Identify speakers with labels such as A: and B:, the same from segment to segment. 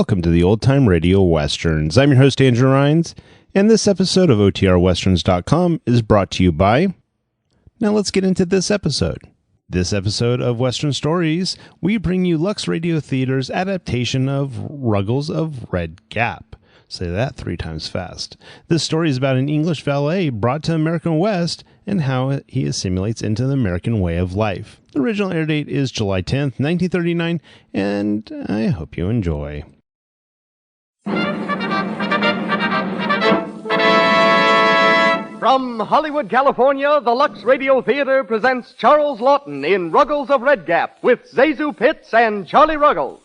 A: Welcome to the Old Time Radio Westerns. I'm your host, Andrew Rhines, and this episode of OTRWesterns.com is brought to you by... Now let's get into this episode. This episode of Western Stories, we bring you Lux Radio Theater's adaptation of Ruggles of Red Gap. Say that 3 times fast. This story is about an English valet brought to American West and how he assimilates into the American way of life. The original air date is July 10th, 1939, and I hope you enjoy.
B: From Hollywood, California, the Lux Radio Theater presents Charles Lawton in Ruggles of Red Gap with Zazu Pitts and Charlie Ruggles.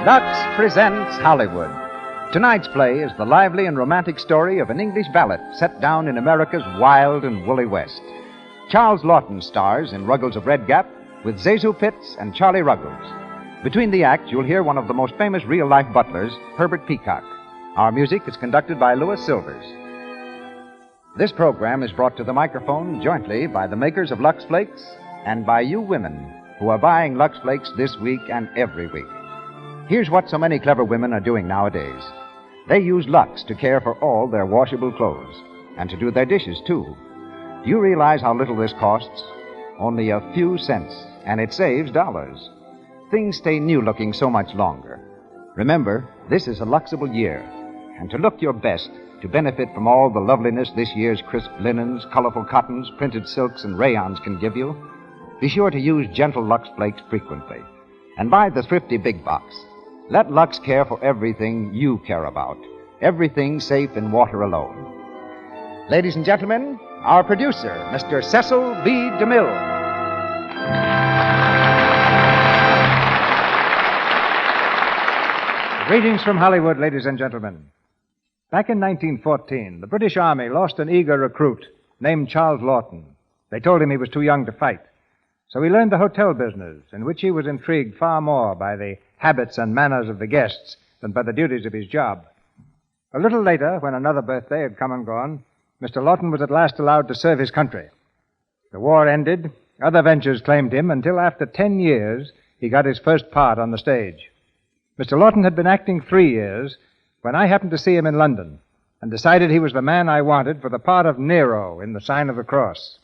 C: Lux presents Hollywood. Tonight's play is the lively and romantic story of an English valet set down in America's wild and woolly West. Charles Lawton stars in Ruggles of Red Gap with Zazu Pitts and Charlie Ruggles. Between the acts, you'll hear one of the most famous real-life butlers, Herbert Peacock. Our music is conducted by Louis Silvers. This program is brought to the microphone jointly by the makers of Lux Flakes and by you women who are buying Lux Flakes this week and every week. Here's what so many clever women are doing nowadays. They use Lux to care for all their washable clothes and to do their dishes, too. Do you realize how little this costs? Only a few cents, and it saves dollars. Things stay new-looking so much longer. Remember, this is a Luxable year, and to look your best, to benefit from all the loveliness this year's crisp linens, colorful cottons, printed silks, and rayons can give you, be sure to use gentle Lux Flakes frequently, and buy the thrifty big box. Let Lux care for everything you care about, everything safe in water alone. Ladies and gentlemen, our producer, Mr. Cecil B. DeMille. Greetings from Hollywood, ladies and gentlemen. Back in 1914, the British Army lost an eager recruit named Charles Lawton. They told him he was too young to fight. So he learned the hotel business, in which he was intrigued far more by the habits and manners of the guests than by the duties of his job. A little later, when another birthday had come and gone, Mr. Lawton was at last allowed to serve his country. The war ended, other ventures claimed him, until after 10 years he got his first part on the stage. Mr. Lawton had been acting 3 years when I happened to see him in London and decided he was the man I wanted for the part of Nero in The Sign of the Cross.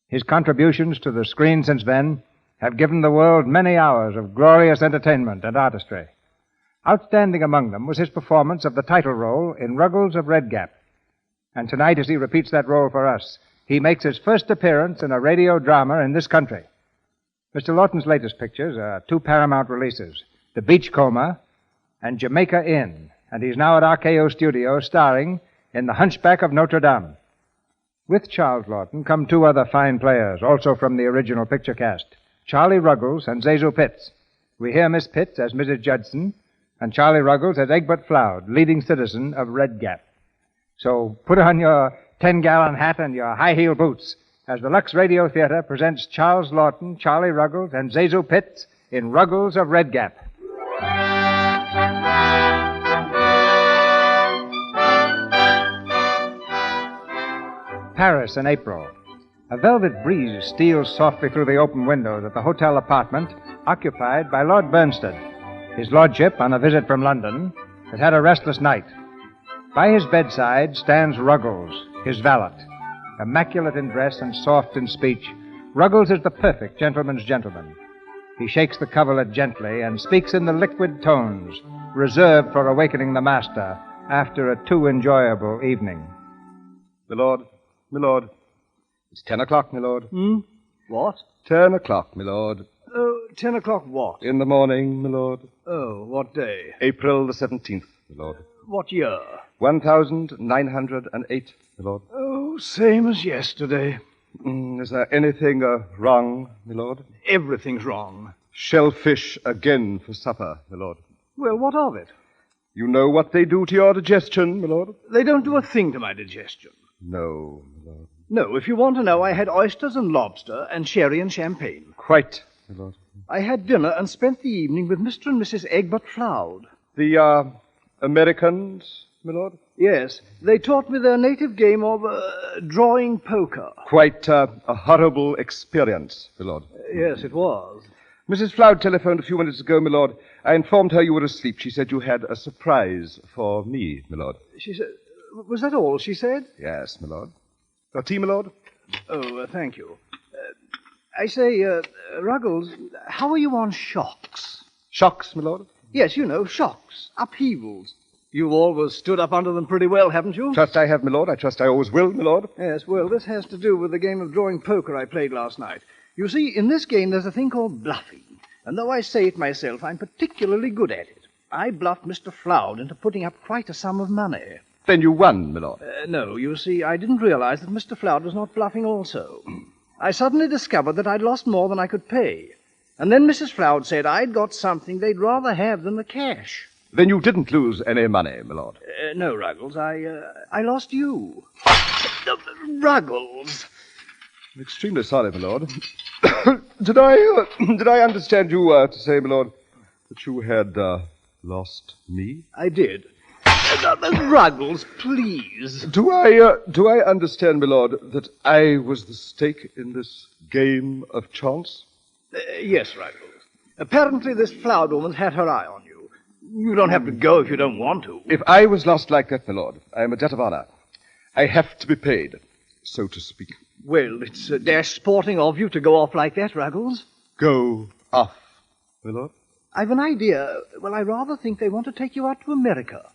C: His contributions to the screen since then have given the world many hours of glorious entertainment and artistry. Outstanding among them was his performance of the title role in Ruggles of Red Gap. And tonight, as he repeats that role for us, he makes his first appearance in a radio drama in this country. Mr. Lawton's latest pictures are 2 Paramount releases, The Beachcomber and Jamaica Inn, and he's now at RKO Studios starring in The Hunchback of Notre Dame. With Charles Lawton come 2 other fine players, also from the original picture cast, Charlie Ruggles and Zazu Pitts. We hear Miss Pitts as Mrs. Judson, and Charlie Ruggles as Egbert Floud, leading citizen of Red Gap. So put on your 10-gallon hat and your high-heel boots as the Lux Radio Theater presents Charles Lawton, Charlie Ruggles, and Zazu Pitts in Ruggles of Red Gap. Paris in April. A velvet breeze steals softly through the open windows at the hotel apartment occupied by Lord Bernstead. His lordship, on a visit from London, has had a restless night. By his bedside stands Ruggles, his valet. Immaculate in dress and soft in speech, Ruggles is the perfect gentleman's gentleman. He shakes the coverlet gently and speaks in the liquid tones reserved for awakening the master after a too enjoyable evening.
D: My lord. It's 10 o'clock, my lord.
B: What?
D: 10 o'clock, my lord.
B: Oh, 10 o'clock what?
D: In the morning, my lord.
B: Oh, what day?
D: April the 17th, my lord.
B: What year?
D: 1908, my lord.
B: Oh, same as yesterday.
D: Is there anything wrong, my lord?
B: Everything's wrong.
D: Shellfish again for supper, my lord.
B: Well, what of it?
D: You know what they do to your digestion, my lord?
B: They don't do a thing to my digestion.
D: No, my lord.
B: No, if you want to know, I had oysters and lobster and sherry and champagne.
D: Quite, my lord.
B: I had dinner and spent the evening with Mr. and Mrs. Egbert Floud.
D: The, Americans my lord?
E: Yes, they taught me their native game of drawing poker.
D: Quite a horrible experience, my lord.
E: Yes, it was.
D: Mrs. Floud telephoned a few minutes ago, my lord. I informed her you were asleep. She said you had a surprise for me, my lord.
E: She said... Was that all she said?
D: Yes, my lord. Your tea, my lord?
E: Oh, thank you. I say, Ruggles, how are you on shocks?
D: Shocks, my lord?
E: Yes, you know, shocks, upheavals. You've always stood up under them pretty well, haven't you?
D: Trust I have, my lord. I trust I always will, my lord.
E: Yes, well, this has to do with the game of drawing poker I played last night. You see, in this game there's a thing called bluffing. And though I say it myself, I'm particularly good at it. I bluffed Mr. Floud into putting up quite a sum of money.
D: Then you won, my lord.
E: No, you see, I didn't realize that Mr. Floud was not bluffing also. I suddenly discovered that I'd lost more than I could pay. And then Mrs. Floud said I'd got something they'd rather have than the cash.
D: Then you didn't lose any money, my lord.
E: No, Ruggles, I lost you. Ruggles!
D: I'm extremely sorry, my lord. Did I understand you to say, my lord, that you had lost me?
E: I did. Ruggles, please.
D: Do I understand, my lord, that I was the stake in this game of chance?
E: Yes, Ruggles. Apparently this Floud woman's had her eye on you. You don't have to go if you don't want to.
D: If I was lost like that, my lord, I am a debt of honor. I have to be paid, so to speak.
E: Well, it's dash sporting of you to go off like that, Ruggles.
D: Go off, my lord?
E: I've an idea. Well, I rather think they want to take you out to America.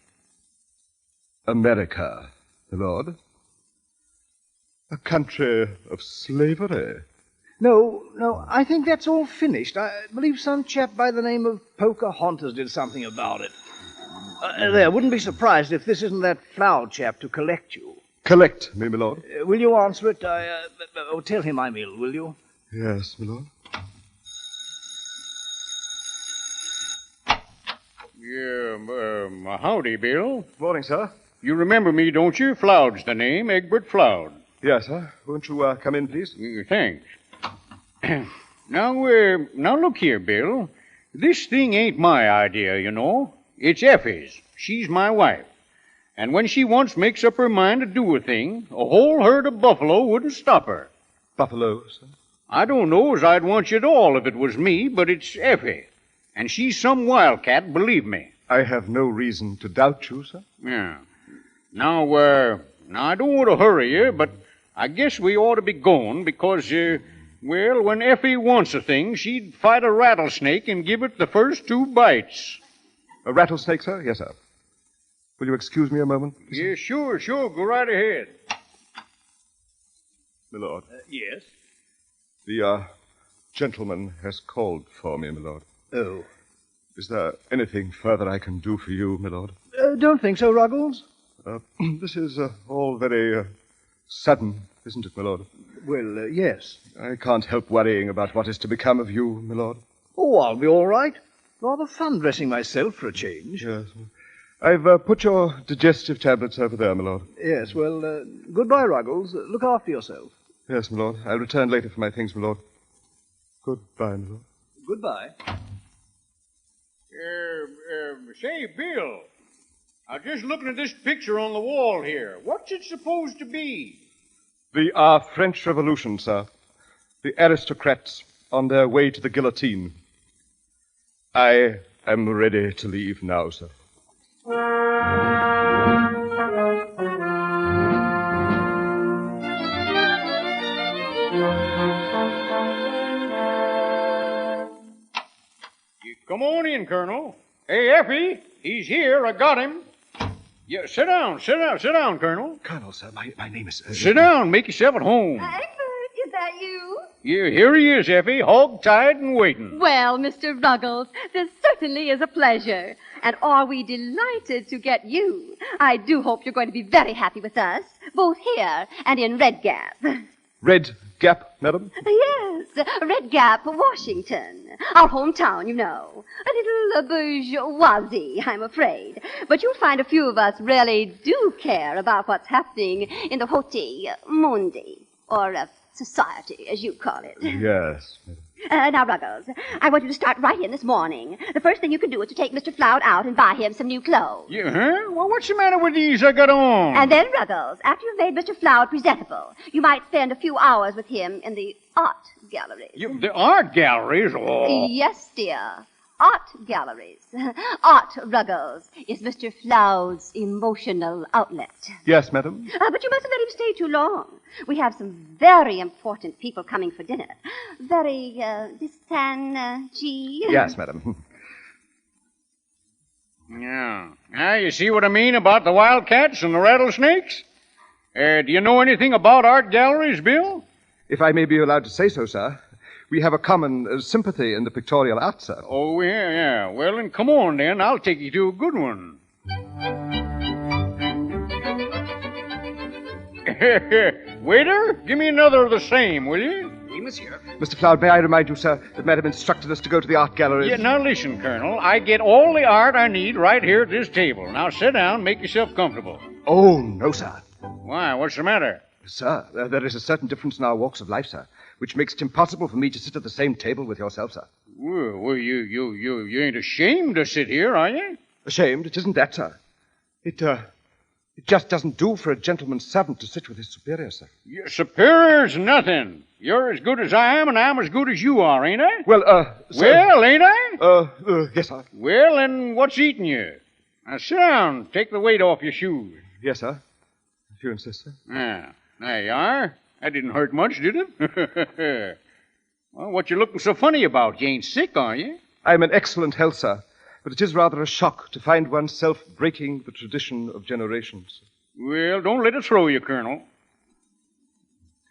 D: America, my lord? A country of slavery?
E: No, I think that's all finished. I believe some chap by the name of Pocahontas did something about it. There, wouldn't be surprised if this isn't that Floud chap to collect you.
D: Collect me, my lord?
E: Will you answer it? Tell him I'm ill, will you?
D: Yes, my lord.
F: Yeah, howdy, Bill.
D: Morning, sir.
F: You remember me, don't you? Floud's the name, Egbert Floud.
D: Yes, sir. Won't you come in, please?
F: Thanks. Now look here, Bill. This thing ain't my idea, you know. It's Effie's. She's my wife. And when she once makes up her mind to do a thing, a whole herd of buffalo wouldn't stop her.
D: Buffalo, sir?
F: I don't know as I'd want you at all if it was me, but it's Effie. And she's some wildcat, believe me.
D: I have no reason to doubt you, sir.
F: Yeah. Now, I don't want to hurry you, but I guess we ought to be going because, when Effie wants a thing, she'd fight a rattlesnake and give it the first 2 bites.
D: A rattlesnake, sir? Yes, sir. Will you excuse me a moment?
F: Yeah, sure. Go right ahead.
D: My lord.
E: Yes?
D: The, gentleman has called for me, my lord.
E: Oh.
D: Is there anything further I can do for you, my lord?
E: Don't think so, Ruggles.
D: This is all very sudden, isn't it, my lord?
E: Well, yes.
D: I can't help worrying about what is to become of you, my lord.
E: Oh, I'll be all right. Rather fun dressing myself for a change.
D: Yes. I've put your digestive tablets over there, my lord.
E: Yes, well, goodbye, Ruggles. Look after yourself.
D: Yes, my lord. I'll return later for my things, my lord. Goodbye, my lord.
E: Goodbye.
F: Say, Bill, I was just looking at this picture on the wall here. What's it supposed to be?
D: The French Revolution, sir. The aristocrats on their way to the guillotine. I am ready to leave now, sir.
F: Come on in, Colonel. Hey, Effie, he's here. I got him. Yeah, sit down, Colonel.
D: Colonel, sir, my name is...
F: Sit down. Make yourself at home.
G: Egbert, is that you?
F: Yeah, here he is, Effie, hog-tied and waiting.
G: Well, Mr. Ruggles, this certainly is a pleasure. And are we delighted to get you? I do hope you're going to be very happy with us, both here and in Red Gap.
D: Red Gap, madam?
G: Yes, Red Gap, Washington. Our hometown, you know. A little bourgeoisie, I'm afraid. But you'll find a few of us really do care about what's happening in the Hoti Mundi, or society, as you call it.
D: Yes, madam.
G: Now, Ruggles, I want you to start right in this morning. The first thing you can do is to take Mr. Floud out and buy him some new clothes.
F: Yeah, huh? Well, what's the matter with these I got on?
G: And then, Ruggles, after you've made Mr. Floud presentable, you might spend a few hours with him in the art galleries.
F: The art galleries? Oh.
G: Yes, dear. Art galleries. Art, Ruggles, is Mr. Floud's emotional outlet.
D: Yes, madam.
G: But you mustn't let him stay too long. We have some very important people coming for dinner. Very, G.
D: Yes, madam.
F: Yeah. Now, you see what I mean about the wildcats and the rattlesnakes? Do you know anything about art galleries, Bill?
D: If I may be allowed to say so, sir, we have a common sympathy in the pictorial arts, sir.
F: Oh, yeah. Well, then come on, then. I'll take you to a good one. Waiter, give me another of the same, will you?
E: Oui, monsieur.
D: Mr. Floud, may I remind you, sir, that Madam instructed us to go to the art galleries.
F: Yeah, now listen, Colonel. I get all the art I need right here at this table. Now sit down, make yourself comfortable.
D: Oh, no, sir.
F: Why, what's the matter?
D: Sir, there is a certain difference in our walks of life, sir, which makes it impossible for me to sit at the same table with yourself, sir.
F: Well, you ain't ashamed to sit here, are you?
D: Ashamed? It isn't that, sir. It just doesn't do for a gentleman's servant to sit with his superior, sir.
F: Your superior's nothing. You're as good as I am, and I'm as good as you are, ain't I?
D: Well, sir...
F: Well, ain't I?
D: Yes, sir.
F: Well, then what's eating you? Now sit down. Take the weight off your shoes.
D: Yes, sir. If you insist, sir.
F: Ah, there you are. That didn't hurt much, did it? Well, what you looking so funny about? You ain't sick, are you?
D: I'm in excellent health, sir, but it is rather a shock to find oneself breaking the tradition of generations.
F: Well, don't let it throw you, Colonel.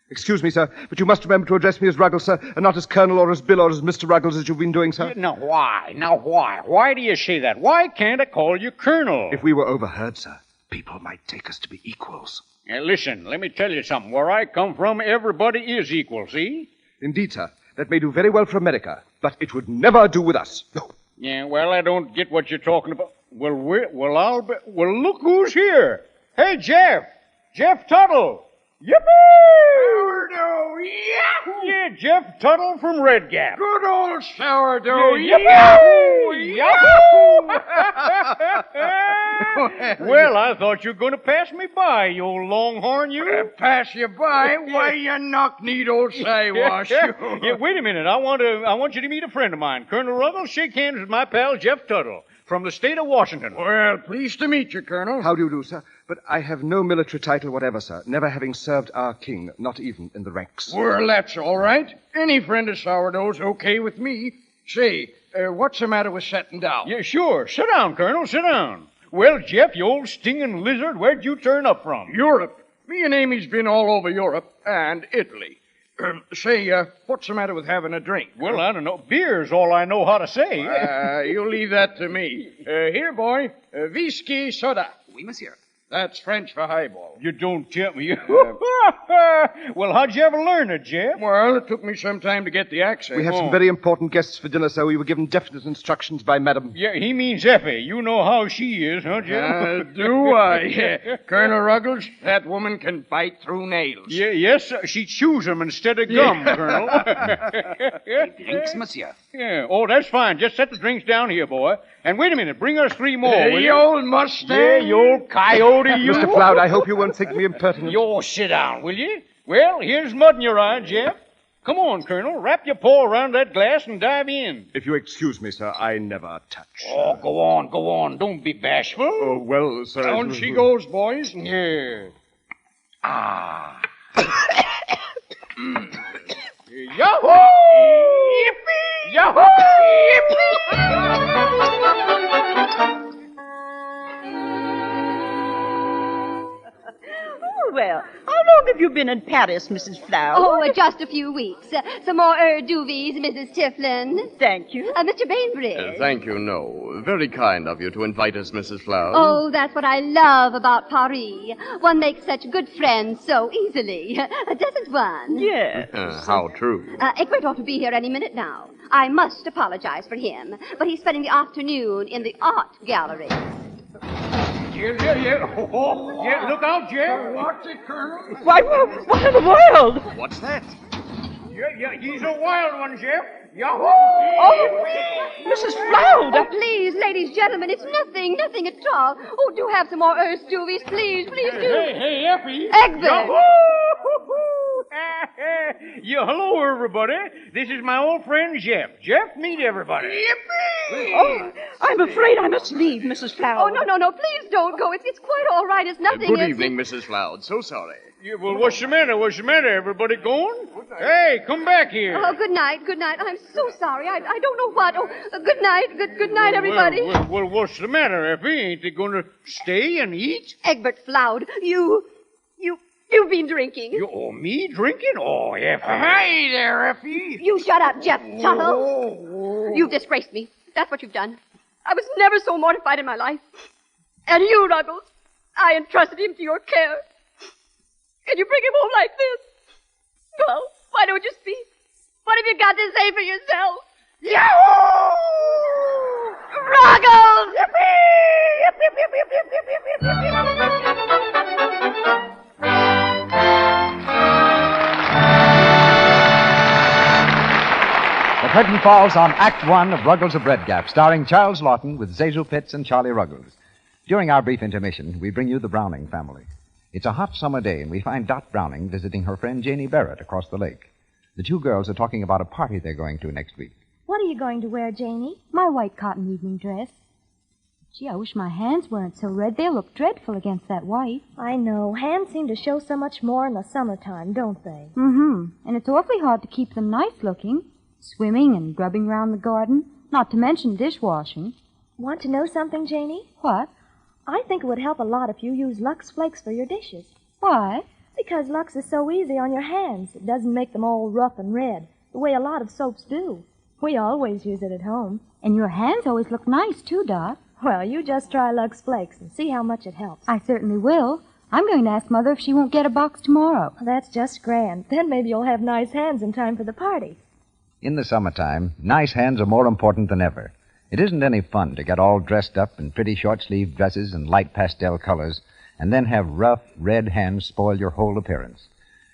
D: Excuse me, sir, but you must remember to address me as Ruggles, sir, and not as Colonel or as Bill or as Mr. Ruggles as you've been doing, sir.
F: Now, why? Why do you say that? Why can't I call you Colonel?
D: If we were overheard, sir, people might take us to be equals.
F: Now, listen, let me tell you something. Where I come from, everybody is equal, see?
D: Indeed, sir. That may do very well for America, but it would never do with us. No.
F: Yeah, well, I don't get what you're talking about. Well, look who's here. Hey, Jeff. Jeff Tuttle. Yippee!
H: Sourdough, yahoo!
F: Yeah, Jeff Tuttle from Red Gap.
H: Good old sourdough,
F: Yeah,
H: yahoo!
F: Yahoo! Well, I thought you were going to pass me by, you old longhorn, you.
H: Pass you by? Why, you knock-kneed old Siwash, you.
F: Yeah, wait a minute. I want you to meet a friend of mine. Colonel Ruggles, shake hands with my pal, Jeff Tuttle, from the state of Washington.
H: Well, pleased to meet you, Colonel.
D: How do you do, sir? But I have no military title whatever, sir, never having served our king, not even in the ranks.
H: Well, that's all right. Any friend of sourdough's okay with me. Say, what's the matter with sitting down?
F: Yeah, sure. Sit down, Colonel, sit down. Well, Jeff, you old stinging lizard, where'd you turn up from?
H: Europe. Me and Amy's been all over Europe and Italy. Say, what's the matter with having a drink?
F: Well, I don't know. Beer's all I know how to say.
H: You leave that to me. Here, boy, whiskey soda.
E: Oui, monsieur.
H: That's French for highball.
F: You don't tell me. Well, how'd you ever learn it, Jeff?
H: Well, it took me some time to get the accent.
D: We have some very important guests for dinner, sir. We were given definite instructions by Madam.
F: Yeah, he means Effie. You know how she is, huh, Jeff?
H: Do I? Yeah. Colonel Ruggles, that woman can bite through nails.
F: Yeah, yes, sir. She chews them instead of gum, Colonel.
E: Drinks, monsieur.
F: Yeah. Oh, that's fine. Just set the drinks down here, boy. And wait a minute. Bring us 3 more, will
H: You
F: you?
H: old Mustang.
F: Yeah, you old coyote, you.
D: Mr. Floud, I hope you won't think me impertinent.
F: You sit down, will you? Well, here's mud in your eye, Jeff. Come on, Colonel. Wrap your paw around that glass and dive in.
D: If you excuse me, sir, I never touch.
F: Oh, go on. Don't be bashful.
D: Oh, well, sir.
H: Down she goes, boys.
F: Yeah. Ah. Yahoo! Yippee! Yahoo!
I: Oh, well, how long have you been in Paris, Mrs. Flower?
G: Oh, just a few weeks. Some more doovies, Mrs. Tiflin.
I: Thank you.
G: Mr. Bainbridge.
J: Thank you, no. Very kind of you to invite us, Mrs. Flower.
G: Oh, that's what I love about Paris. One makes such good friends so easily. Doesn't one?
I: Yes.
J: How true.
G: Egbert ought to be here any minute now. I must apologize for him, but he's spending the afternoon in the art gallery.
F: Yeah. Oh, yeah, look out, Jeff.
H: What's it, Colonel?
I: Why, what in the world?
J: What's that?
F: Yeah, he's a wild one, Jeff.
I: Yahoo! Oh, Mrs. Floud!
G: Oh, please, ladies, gentlemen, it's nothing at all. Oh, do have some more Earth Stoovies, please do.
F: Hey, Effie.
G: Egbert!
F: Hello, everybody. This is my old friend, Jeff. Jeff, meet everybody. Yippee!
I: Oh, I'm afraid I must leave, Mrs. Floud.
G: Oh, no, please don't go. It's quite all right. It's nothing.
J: Good evening, Mrs. Floud. So sorry.
F: Yeah, well, what's the matter? Everybody going? Hey, come back here.
G: Oh, good night. I'm so sorry. I don't know what. Oh, good night. Good night, everybody.
F: Well, what's the matter, Effie? Ain't they going to stay and eat?
G: Egbert Floud, you've been drinking.
F: Me drinking? Oh, Effie. Hey there, Effie.
G: You shut up, Jeff Tuttle. You've disgraced me. That's what you've done. I was never so mortified in my life. And you, Ruggles, I entrusted him to your care. Can you bring him home like this? Well, why don't you speak? What have you got to say for yourself? Yahoo! Ruggles!
C: The curtain falls on Act One of Ruggles of Red Gap, starring Charles Lawton with Zazu Pitts and Charlie Ruggles. During our brief intermission, we bring you the Browning family. It's a hot summer day, and we find Dot Browning visiting her friend Janie Barrett across the lake. The two girls are talking about a party they're going to next week.
K: What are you going to wear, Janie? My white cotton evening dress. Gee, I wish my hands weren't so red. They'll look dreadful against that white.
L: I know. Hands seem to show so much more in the summertime, don't they?
K: Mm-hmm. And it's awfully hard to keep them nice looking. Swimming and grubbing round the garden, not to mention dishwashing.
L: Want to know something, Janie?
K: What?
L: I think it would help a lot if you use Lux Flakes for your dishes.
K: Why?
L: Because Lux is so easy on your hands. It doesn't make them all rough and red, the way a lot of soaps do. We always use it at home.
K: And your hands always look nice, too, Dot.
L: Well, you just try Lux Flakes and see how much it helps.
K: I certainly will. I'm going to ask Mother if she won't get a box tomorrow.
L: That's just grand. Then maybe you'll have nice hands in time for the party.
C: In the summertime, nice hands are more important than ever. It isn't any fun to get all dressed up in pretty short-sleeved dresses and light pastel colors and then have rough, red hands spoil your whole appearance.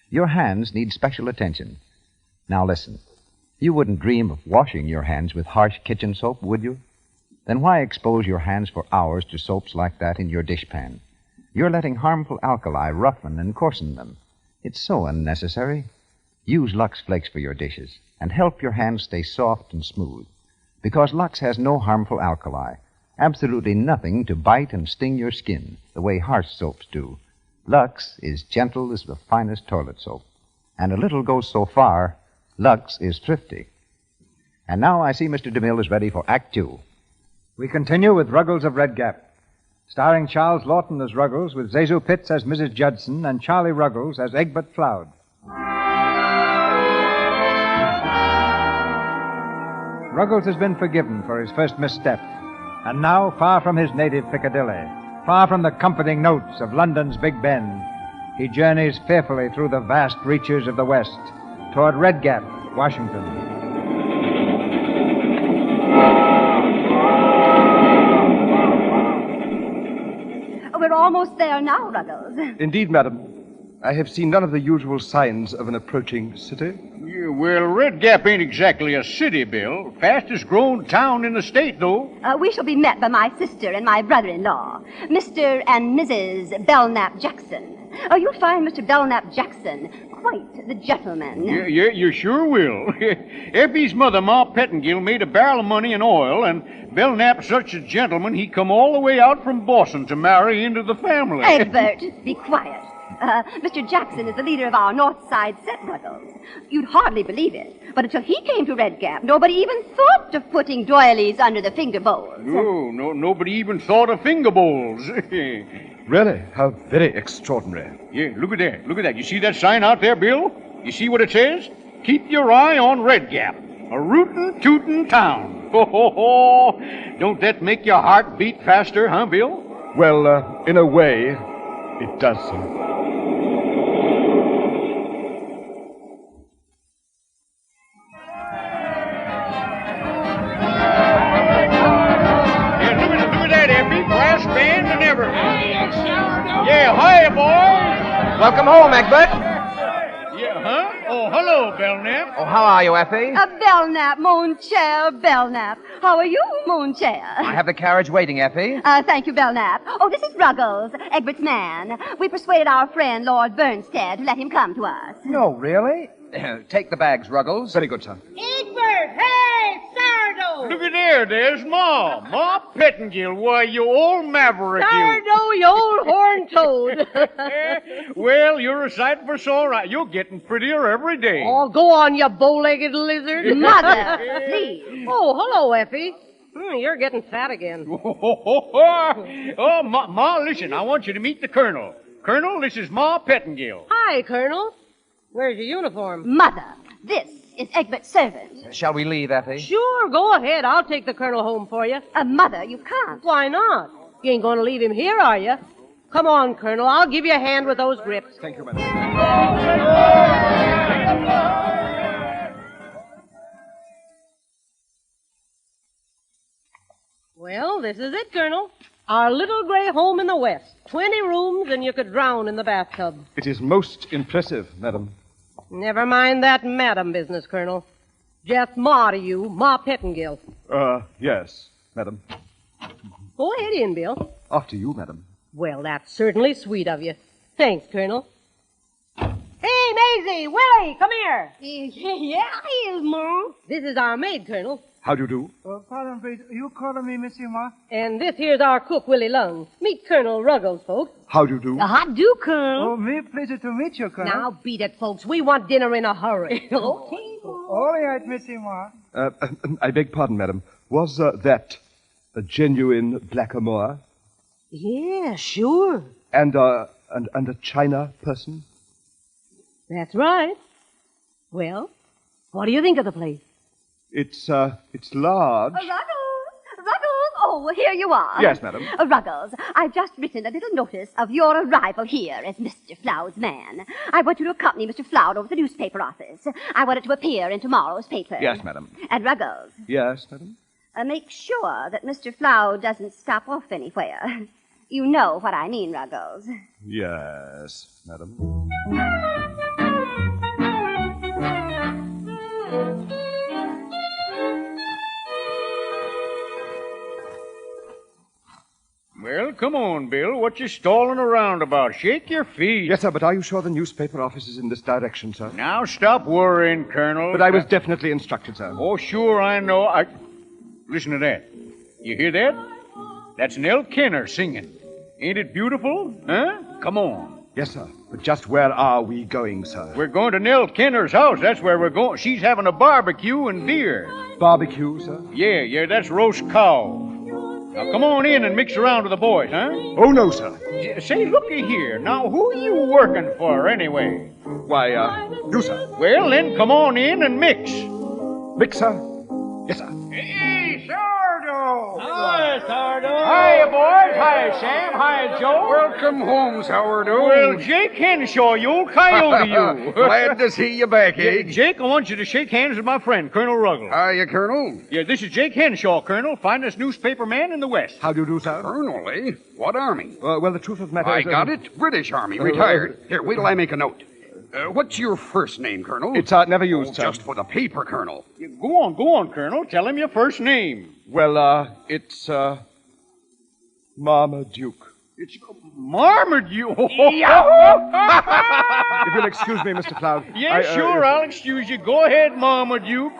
C: Your hands need special attention. Now listen. You wouldn't dream of washing your hands with harsh kitchen soap, would you? Then why expose your hands for hours to soaps like that in your dishpan? You're letting harmful alkali roughen and coarsen them. It's so unnecessary. Use Lux Flakes for your dishes and help your hands stay soft and smooth. Because Lux has no harmful alkali, absolutely nothing to bite and sting your skin the way harsh soaps do. Lux is gentle as the finest toilet soap. And a little goes so far, Lux is thrifty. And now I see Mr. DeMille is ready for Act Two.
M: We continue with Ruggles of Red Gap, starring Charles Lawton as Ruggles, with Zazu Pitts as Mrs. Judson and Charlie Ruggles as Egbert Floud. Ruggles has been forgiven for his first misstep, and now, far from his native Piccadilly, far from the comforting notes of London's Big Ben, he journeys fearfully through the vast reaches of the West toward Red Gap, Washington.
G: We're almost there now, Ruggles.
D: Indeed, madam. I have seen none of the usual signs of an approaching city.
F: Yeah, well, Red Gap ain't exactly a city, Bill. Fastest growing town in the state, though.
G: We shall be met by my sister and my brother-in-law, Mr. and Mrs. Belknap Jackson. You'll find Mr. Belknap Jackson quite the gentleman.
F: Yeah, you sure will. Effie's mother, Ma Pettingill, made a barrel of money in oil, and Belknap's such a gentleman, he come all the way out from Boston to marry into the family.
G: Egbert, be quiet. Mr. Jackson is the leader of our North Side set, Ruggles. You'd hardly believe it, but until he came to Red Gap, nobody even thought of putting doilies under the finger bowls.
F: No, nobody even thought of finger bowls.
D: Really? How very extraordinary.
F: Yeah, look at that. You see that sign out there, Bill? You see what it says? Keep your eye on Red Gap, a rootin' tootin' town. Ho, ho, ho. Don't that make your heart beat faster, huh, Bill?
D: Well, in a way, it does so.
F: Band and everything. Yeah, hiya, boys.
N: Welcome home, Egbert.
F: Yeah, huh? Oh, Oh, hello, Belknap.
N: Oh, how are you, Effie?
G: Belknap, mon cher Belknap. How are you, mon cher?
N: I have the carriage waiting, Effie.
G: Thank you, Belknap. Oh, this is Ruggles, Egbert's man. We persuaded our friend, Lord Bernstead, to let him come to us.
N: No, really? Take the bags, Ruggles.
D: Very good, sir.
I: Egbert, hey, sourdough!
F: Look at there's Ma. Ma Pettingill. Why, you old maverick, you.
I: Sourdough, you old horned toad.
F: Well, you're a sight for sore eyes. You're getting prettier every day.
I: Oh, go on, you bow-legged lizard.
G: Mother, please.
I: Oh, hello, Effie. You're getting fat again.
F: Oh, Ma, listen, I want you to meet the Colonel. Colonel, this is Ma Pettingill.
I: Hi, Colonel. Where's your uniform?
G: Mother, this is Egbert's servant.
N: Shall we leave, Effie?
I: Sure, go ahead. I'll take the Colonel home for you.
G: Mother, you can't.
I: Why not? You ain't going to leave him here, are you? Come on, Colonel. I'll give you a hand with those grips.
D: Thank you, madam.
I: Well, this is it, Colonel. Our little gray home in the West. 20 rooms, and you could drown in the bathtub.
D: It is most impressive, madam.
I: Never mind that madam business, Colonel. Just Ma to you, Ma Pettingill.
D: Yes, madam.
I: Go ahead in, Bill.
D: After you, madam.
I: Well, that's certainly sweet of you. Thanks, Colonel. Hey, Maisie, Willie, come here.
G: Yeah, he is, Ma.
I: This is our maid, Colonel.
D: How do you do?
O: Pardon, please. You calling me Monsieur Ma?
I: And this here's our cook, Willie Lung. Meet Colonel Ruggles, folks.
D: How do you do?
G: How do, Colonel?
O: Oh, me pleasure to meet you, Colonel.
I: Now beat it, folks. We want dinner in a hurry.
G: Okay.
O: All right, Monsieur Ma.
D: I beg pardon, madam. Was that a genuine blackamoor?
I: Yeah, sure.
D: And a China person?
I: That's right. Well, what do you think of the place?
D: It's large.
G: Ruggles! Oh, here you are.
D: Yes, madam.
G: Ruggles, I've just written a little notice of your arrival here as Mr. Floud's man. I want you to accompany Mr. Floud over to the newspaper office. I want it to appear in tomorrow's paper.
D: Yes, madam.
G: And Ruggles.
D: Yes, madam.
G: Make sure that Mr. Floud doesn't stop off anywhere. You know what I mean, Ruggles.
D: Yes, madam.
F: Well, come on, Bill. What you stalling around about? Shake your feet.
D: Yes, sir, but are you sure the newspaper office is in this direction, sir?
F: Now stop worrying, Colonel.
D: But I was definitely instructed, sir.
F: Oh, sure, I know. Listen to that. You hear that? That's Nell Kenner singing. Ain't it beautiful? Huh? Come on.
D: Yes, sir. But just where are we going, sir?
F: We're going to Nell Kenner's house. That's where we're going. She's having a barbecue and beer.
D: Barbecue, sir?
F: Yeah, that's roast cow. Now, come on in and mix around with the boys, huh?
D: Oh, no, sir.
F: Say, looky here. Now, who are you working for, anyway?
D: Why, you, sir.
F: Well, then, come on in and mix.
D: Mix, sir? Yes, sir.
F: Hey, Sourdough!
H: Hi, Sourdough.
F: Hiya, boys. Hiya, Sam. Hiya, Joe.
H: Welcome home, Sourdough.
F: Well, Jake Henshaw, you old coyote, you.
H: Glad to see you back, eh?
F: Jake, I want you to shake hands with my friend, Colonel Ruggles.
H: Hiya, Colonel.
F: Yeah, this is Jake Henshaw, Colonel, finest newspaper man in the West.
D: How do you do, sir?
H: Colonel, eh? What army?
D: Well, the truth of the matter
H: I
D: is...
H: got it. British Army, retired. Here, wait till I make a note. What's your first name, Colonel?
D: It's never used, sir.
H: Just for the paper, Colonel.
F: Yeah, go on, Colonel. Tell him your first name.
D: Well, it's, Marmaduke.
F: It's Marmaduke.
D: If you'll excuse me, Mr. Floud.
F: Yeah, sure, I'll excuse you. Go ahead, Marmaduke.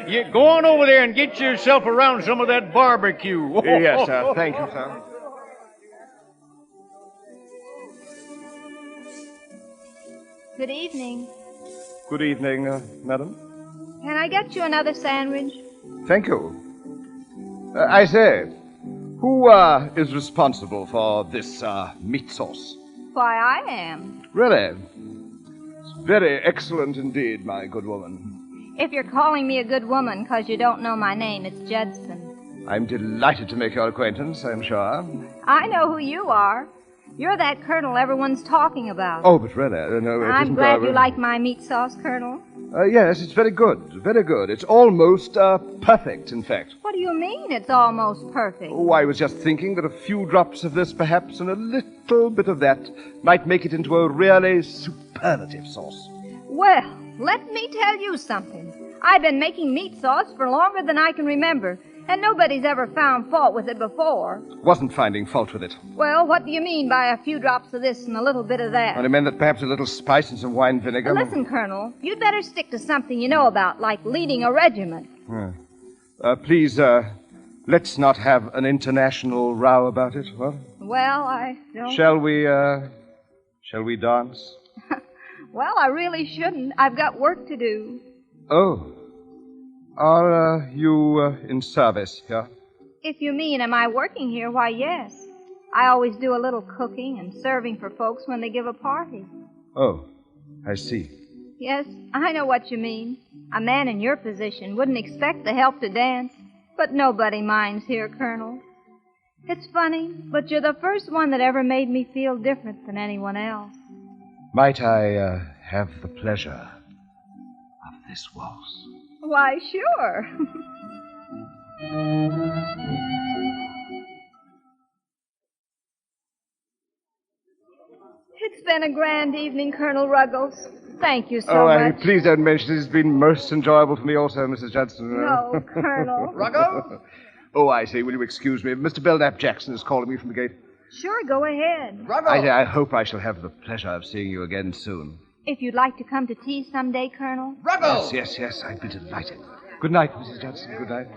F: Yeah, go on over there and get yourself around some of that barbecue.
D: Yes, sir. Thank you, sir.
K: Good evening.
D: Good evening, madam.
K: Can I get you another sandwich?
D: Thank you. I say, who is responsible for this meat sauce?
K: Why, I am.
D: Really? It's very excellent indeed, my good woman.
K: If you're calling me a good woman because you don't know my name, it's Judson.
D: I'm delighted to make your acquaintance, I'm sure.
K: I know who you are. You're that colonel everyone's talking about.
D: Oh, but really, no, it
K: I'm
D: isn't,
K: glad you like my meat sauce, Colonel.
D: Yes, it's very good, very good. It's almost perfect, in fact.
K: What do you mean it's almost perfect?
D: Oh, I was just thinking that a few drops of this, perhaps, and a little bit of that might make it into a really superlative sauce.
P: Well, let me tell you something. I've been making meat sauce for longer than I can remember, and nobody's ever found fault with it before.
D: Wasn't finding fault with it.
P: Well, what do you mean by a few drops of this and a little bit of that?
D: Only meant that perhaps a little spice and some wine vinegar.
P: Listen, Colonel, you'd better stick to something you know about, like leading a regiment.
D: Please, let's not have an international row about it, what?
P: Well, I don't...
D: Shall we dance?
P: Well, I really shouldn't. I've got work to do.
D: Oh. Are you in service here?
P: If you mean, am I working here? Why, yes. I always do a little cooking and serving for folks when they give a party.
D: Oh, I see.
P: Yes, I know what you mean. A man in your position wouldn't expect the help to dance, but nobody minds here, Colonel. It's funny, but you're the first one that ever made me feel different than anyone else.
D: Might I have the pleasure of this waltz?
P: Why, sure. It's been a grand evening, Colonel Ruggles. Thank you so much.
D: Please don't mention it. It's been most enjoyable for me also, Mrs. Judson.
P: No, Colonel.
D: Ruggles? Oh, I see. Will you excuse me? Mr. Belknap Jackson is calling me from the gate.
P: Sure, go ahead.
D: I hope I shall have the pleasure of seeing you again soon.
P: If you'd like to come to tea someday, Colonel.
D: Ruggles! Yes, I'd be delighted. Good night, Mrs. Judson. Good night.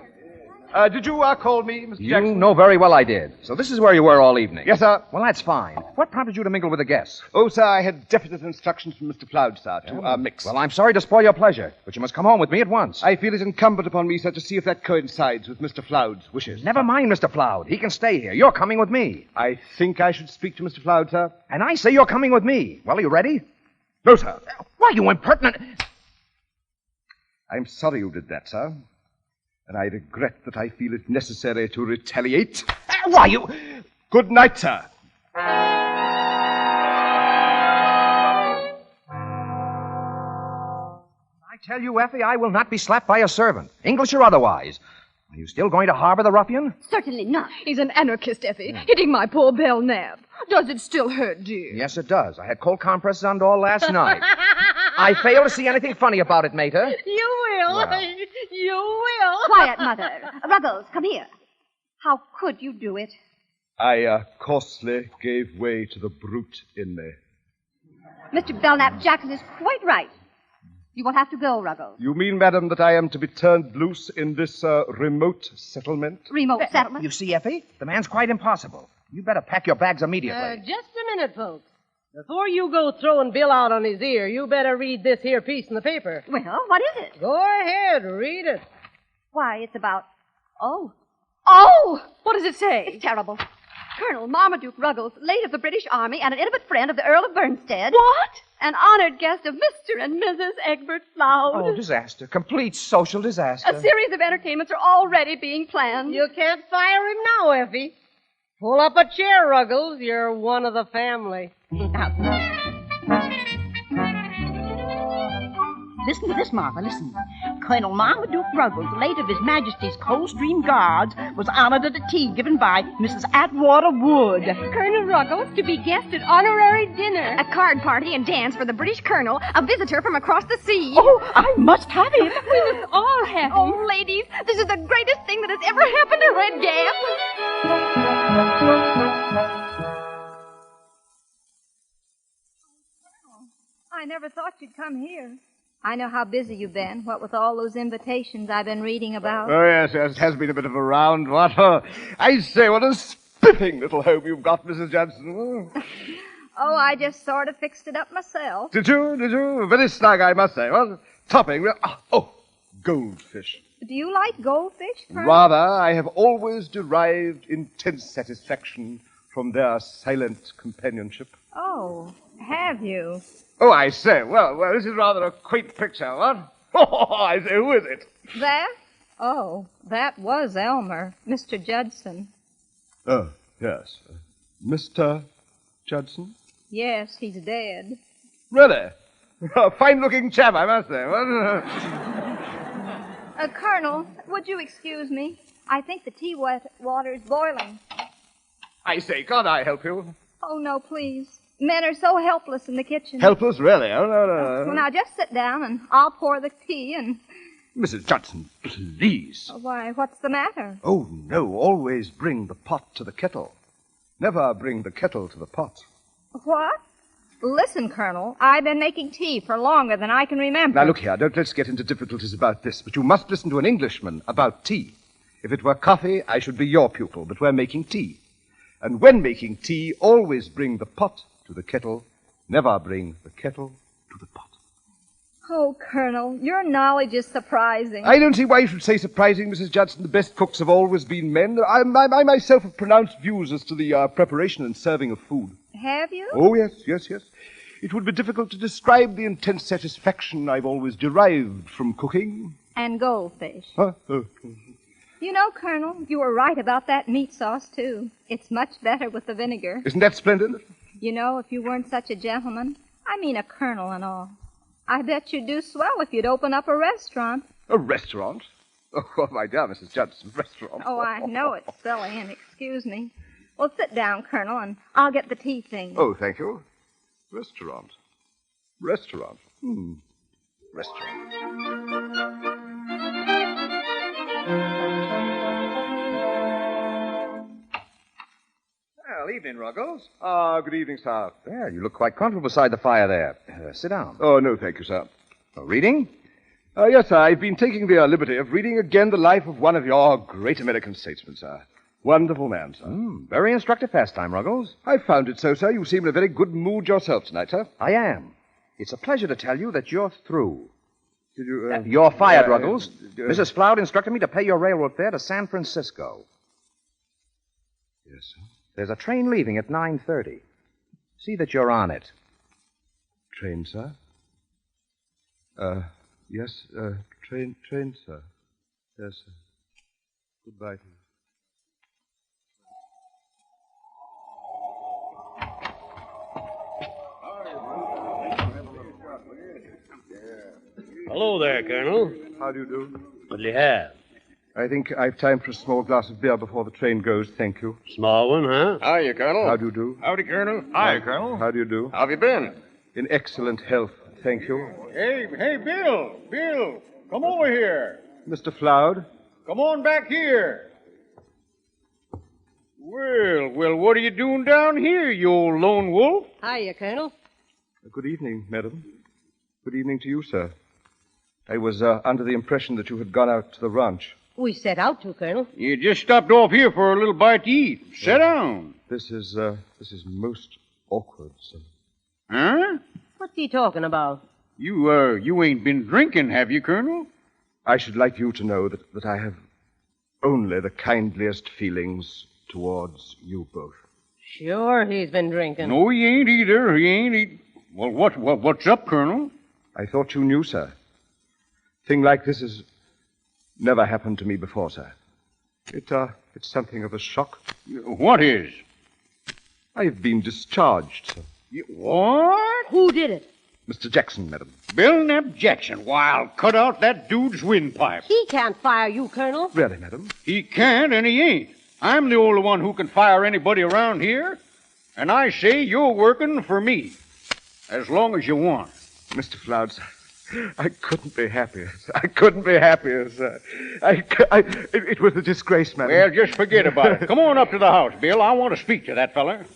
D: Did you call me, Mr. Jackson?
N: You know very well I did. So this is where you were all evening.
D: Yes, sir.
N: Well, that's fine. What prompted you to mingle with the guests?
D: Oh, sir, I had definite instructions from Mr. Floud, sir, to mix.
N: Well, I'm sorry to spoil your pleasure, but you must come home with me at once.
D: I feel it incumbent upon me, sir, to see if that coincides with Mr. Floud's wishes.
N: Never mind, Mr. Floud. He can stay here. You're coming with me.
D: I think I should speak to Mr. Floud, sir.
N: And I say you're coming with me. Well, are you ready?
D: No, sir.
N: Why, you impertinent...
D: I'm sorry you did that, sir. And I regret that I feel it necessary to retaliate.
N: Why, you...
D: Good night, sir.
N: I tell you, Effie, I will not be slapped by a servant, English or otherwise. Are you still going to harbor the ruffian?
G: Certainly not.
Q: He's an anarchist, Effie, hitting my poor Belknap. Does it still hurt, dear?
N: Yes, it does. I had cold compresses on all last night. I fail to see anything funny about it, Mater.
I: You will.
N: Well.
I: You will.
G: Quiet, Mother. Ruggles, come here. How could you do it?
D: I coarsely gave way to the brute in me.
G: Mr. Belknap Jackson is quite right. You will have to go, Ruggles.
D: You mean, madam, that I am to be turned loose in this remote settlement?
G: Remote settlement?
N: You see, Effie, the man's quite impossible. You better pack your bags immediately.
I: Just a minute, folks. Before you go throwing Bill out on his ear, you better read this here piece in the paper.
G: Well, what is it?
I: Go ahead, read it.
G: Why, it's about... Oh!
Q: What does it say?
G: It's terrible. Colonel Marmaduke Ruggles, late of the British Army and an intimate friend of the Earl of Bernstead.
Q: What?
G: An honored guest of Mr. and Mrs. Egbert Floud.
N: Oh, disaster. Complete social disaster.
G: A series of entertainments are already being planned.
I: You can't fire him now, Effie. Pull up a chair, Ruggles. You're one of the family.
R: Listen to this, Martha, listen. Colonel Marmaduke Ruggles, late of His Majesty's Coldstream Guards, was honored at a tea given by Mrs. Atwater Wood.
G: Colonel Ruggles to be guest at honorary dinner. A card party and dance for the British Colonel, a visitor from across the sea.
R: Oh, I must have him.
G: We must all have him. Oh, ladies, this is the greatest thing that has ever happened to Red Gap. I never thought you'd come here. I know how busy you've been, what with all those invitations I've been reading about.
D: Oh, yes, it has been a bit of a round, what? I say, what a spiffing little home you've got, Mrs. Johnson.
P: Oh, I just sort of fixed it up myself.
D: Did you? Very snug, I must say. What? Topping. Oh, goldfish.
P: Do you like goldfish, Colonel?
D: Rather, I have always derived intense satisfaction from their silent companionship.
P: Oh, have you?
D: Oh, I say, well, this is rather a quaint picture, what? Oh, I say, who is it?
P: That? Oh, that was Elmer, Mr. Judson.
D: Oh, yes. Mr. Judson?
P: Yes, he's dead.
D: Really? A fine-looking chap, I must say.
P: Colonel, would you excuse me? I think the water's boiling.
D: I say, can't I help you?
P: Oh, no, please. Men are so helpless in the kitchen.
D: Helpless, really? Oh, no.
P: Well, now, just sit down and I'll pour the tea and...
D: Mrs. Judson, please.
P: Why, what's the matter?
D: Oh, no, always bring the pot to the kettle. Never bring the kettle to the pot.
P: What? Listen, Colonel, I've been making tea for longer than I can remember.
D: Now, look here, let's get into difficulties about this, but you must listen to an Englishman about tea. If it were coffee, I should be your pupil, but we're making tea. And when making tea, always bring the pot to the kettle. Never bring the kettle to the pot.
P: Oh, Colonel, your knowledge is surprising.
D: I don't see why you should say surprising, Mrs. Judson. The best cooks have always been men. I myself have pronounced views as to the preparation and serving of food.
P: Have you?
D: Oh, yes. It would be difficult to describe the intense satisfaction I've always derived from cooking.
P: And goldfish.
D: Huh?
P: You know, Colonel, you were right about that meat sauce, too. It's much better with the vinegar.
D: Isn't that splendid?
P: You know, if you weren't such a gentleman, I mean a colonel and all, I bet you'd do swell if you'd open up a restaurant.
D: A restaurant? Oh, my dear Mrs. Judson, restaurant.
P: Oh, I know it's silly, and excuse me. Well, sit down, Colonel, and I'll get the tea thing.
D: Oh, thank you. Restaurant. Restaurant. Restaurant.
N: Well, evening, Ruggles.
D: Good evening, sir.
N: There, you look quite comfortable beside the fire there. Sit down.
D: Oh, no, thank you, sir.
N: Reading?
D: Yes, sir. I've been taking the liberty of reading again the life of one of your great American statesmen, sir. Wonderful man, sir.
N: Very instructive pastime, Ruggles.
D: I found it so, sir. You seem in a very good mood yourself tonight, sir.
N: I am. It's a pleasure to tell you that you're through.
D: Did you,
N: You're fired, Ruggles. Mrs. Floud instructed me to pay your railroad fare to San Francisco.
D: Yes, sir.
N: There's a train leaving at 9:30. See that you're on it.
D: Train, sir? Yes, train, sir. Yes, sir. Goodbye to you.
S: Hello there, Colonel.
D: How do you do?
S: What'll you have?
D: I think I've time for a small glass of beer before the train goes, thank you.
S: Small one, huh?
J: Hiya, Colonel.
D: How do you do?
J: Howdy, Colonel.
D: Hi, Colonel. How do you do?
J: How have you been?
D: In excellent health, thank you.
F: Hey, Bill. Bill, come over here.
D: Mr. Floud?
F: Come on back here. Well, what are you doing down here, you old lone wolf?
I: Hiya, Colonel.
D: Good evening, madam. Good evening to you, sir. I was under the impression that you had gone out to the ranch.
I: We set out to, Colonel.
F: You just stopped off here for a little bite to eat. Sit down.
D: This is most awkward, sir.
F: Huh?
I: What's he talking about?
F: You ain't been drinking, have you, Colonel?
D: I should like you to know that I have only the kindliest feelings towards you both.
I: Sure, he's been drinking.
F: No, he ain't either. He ain't. Well, what's up, Colonel?
D: I thought you knew, sir. Thing like this has never happened to me before, sir. It's something of a shock.
F: What is?
D: I've been discharged, sir.
F: What?
I: Who did it?
D: Mr. Jackson, madam.
F: Bill Knapp Jackson. Why, I'll cut out that dude's windpipe.
I: He can't fire you, Colonel.
D: Really, madam?
F: He can't, and he ain't. I'm the only one who can fire anybody around here. And I say you're working for me. As long as you want.
D: Mr. Floud, sir, I couldn't be happier. I couldn't be happier, sir. It was a disgrace, madam.
F: Well, just forget about it. Come on up to the house, Bill. I want to speak to that feller.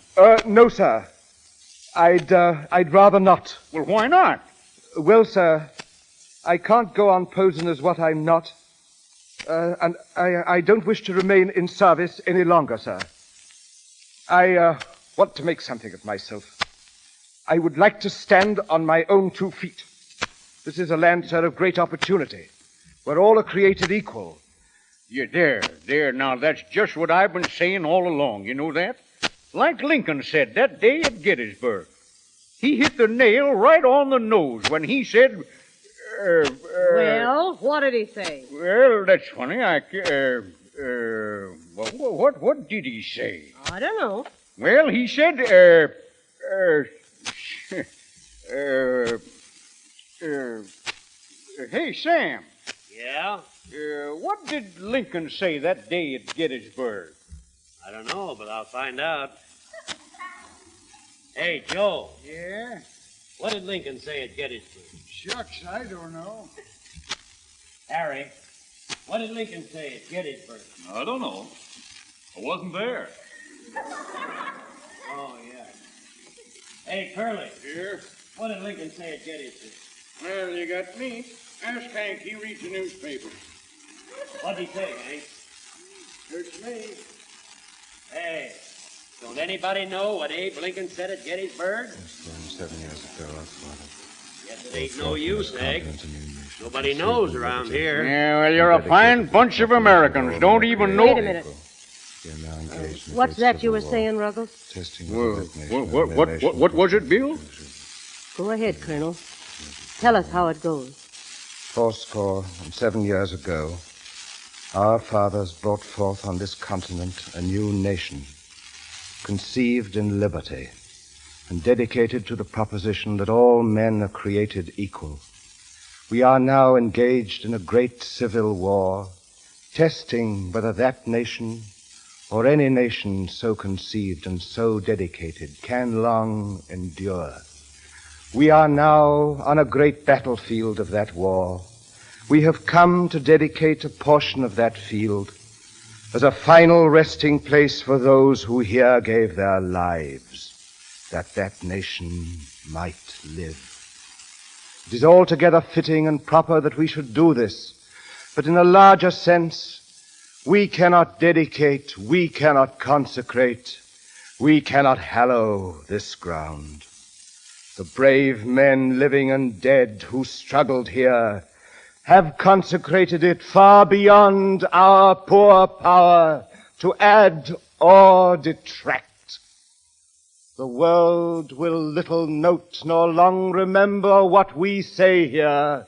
D: No, sir. I'd rather not.
F: Well, why not?
D: Well, sir, I can't go on posing as what I'm not. And I don't wish to remain in service any longer, sir. I want to make something of myself. I would like to stand on my own 2 feet. This is a land, sir, of great opportunity, where all are created equal.
F: You're there. Now, that's just what I've been saying all along. You know that? Like Lincoln said that day at Gettysburg. He hit the nail right on the nose when he said...
I: Well, what did he say?
F: Well, that's funny. What did he say?
I: I don't know.
F: Well, he said, hey, Sam.
S: Yeah?
F: What did Lincoln say that day at Gettysburg?
S: I don't know, but I'll find out. Hey, Joe.
O: Yeah?
S: What did Lincoln say at Gettysburg?
O: Shucks, I don't know.
S: Harry, what did Lincoln say at Gettysburg?
T: I don't know. I wasn't there.
S: Oh, yeah. Hey, Curly.
F: Here?
S: What did Lincoln say at Gettysburg?
F: Well, you got me. Ask Hank. He reads the newspaper.
S: What'd he say, Hank?
F: Search me.
S: Hey, don't anybody know what Abe Lincoln said at Gettysburg?
U: 7 years ago, our father.
S: Guess it ain't no use, Hank. Nobody knows around here.
F: Yeah, well, you're a fine bunch of Americans. Don't even know.
I: Wait a minute. What's that you were saying, Ruggles?
F: What was it, Bill?
I: Go ahead, Colonel. Tell us how it goes.
N: 7 years ago, our fathers brought forth on this continent a new nation, conceived in liberty and dedicated to the proposition that all men are created equal. We are now engaged in a great civil war, testing whether that nation or any nation so conceived and so dedicated can long endure. We are now on a great battlefield of that war. We have come to dedicate a portion of that field as a final resting place for those who here gave their lives, that that nation might live. It is altogether fitting and proper that we should do this, but in a larger sense, we cannot dedicate, we cannot consecrate, we cannot hallow this ground. The brave men living and dead who struggled here have consecrated it far beyond our poor power to add or detract. The world will little note nor long remember what we say here,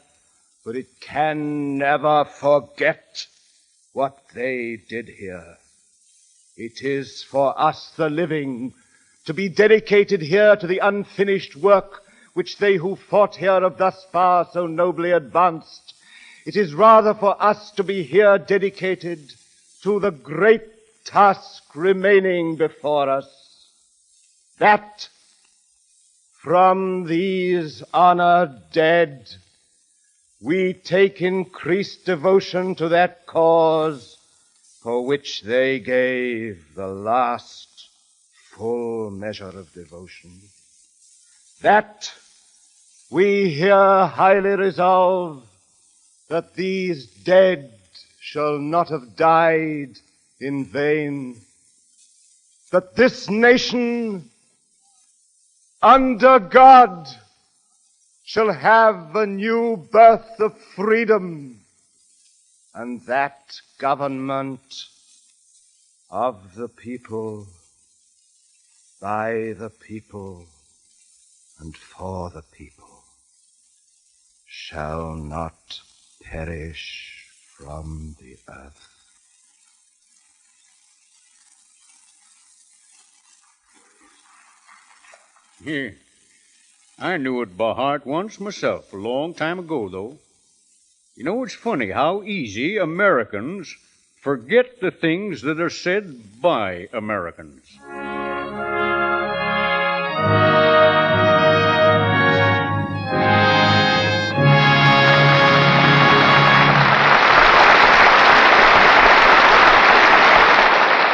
N: but it can never forget what they did here. It is for us, the living, to be dedicated here to the unfinished work which they who fought here have thus far so nobly advanced. It is rather for us to be here dedicated to the great task remaining before us, that from these honored dead we take increased devotion to that cause for which they gave the last full measure of devotion. That we here highly resolve that these dead shall not have died in vain, that this nation under God shall have a new birth of freedom, and that government of the people, by the people, and for the people shall not perish from the earth.
F: Here. I knew it by heart once myself, a long time ago, though. You know, it's funny how easy Americans forget the things that are said by Americans.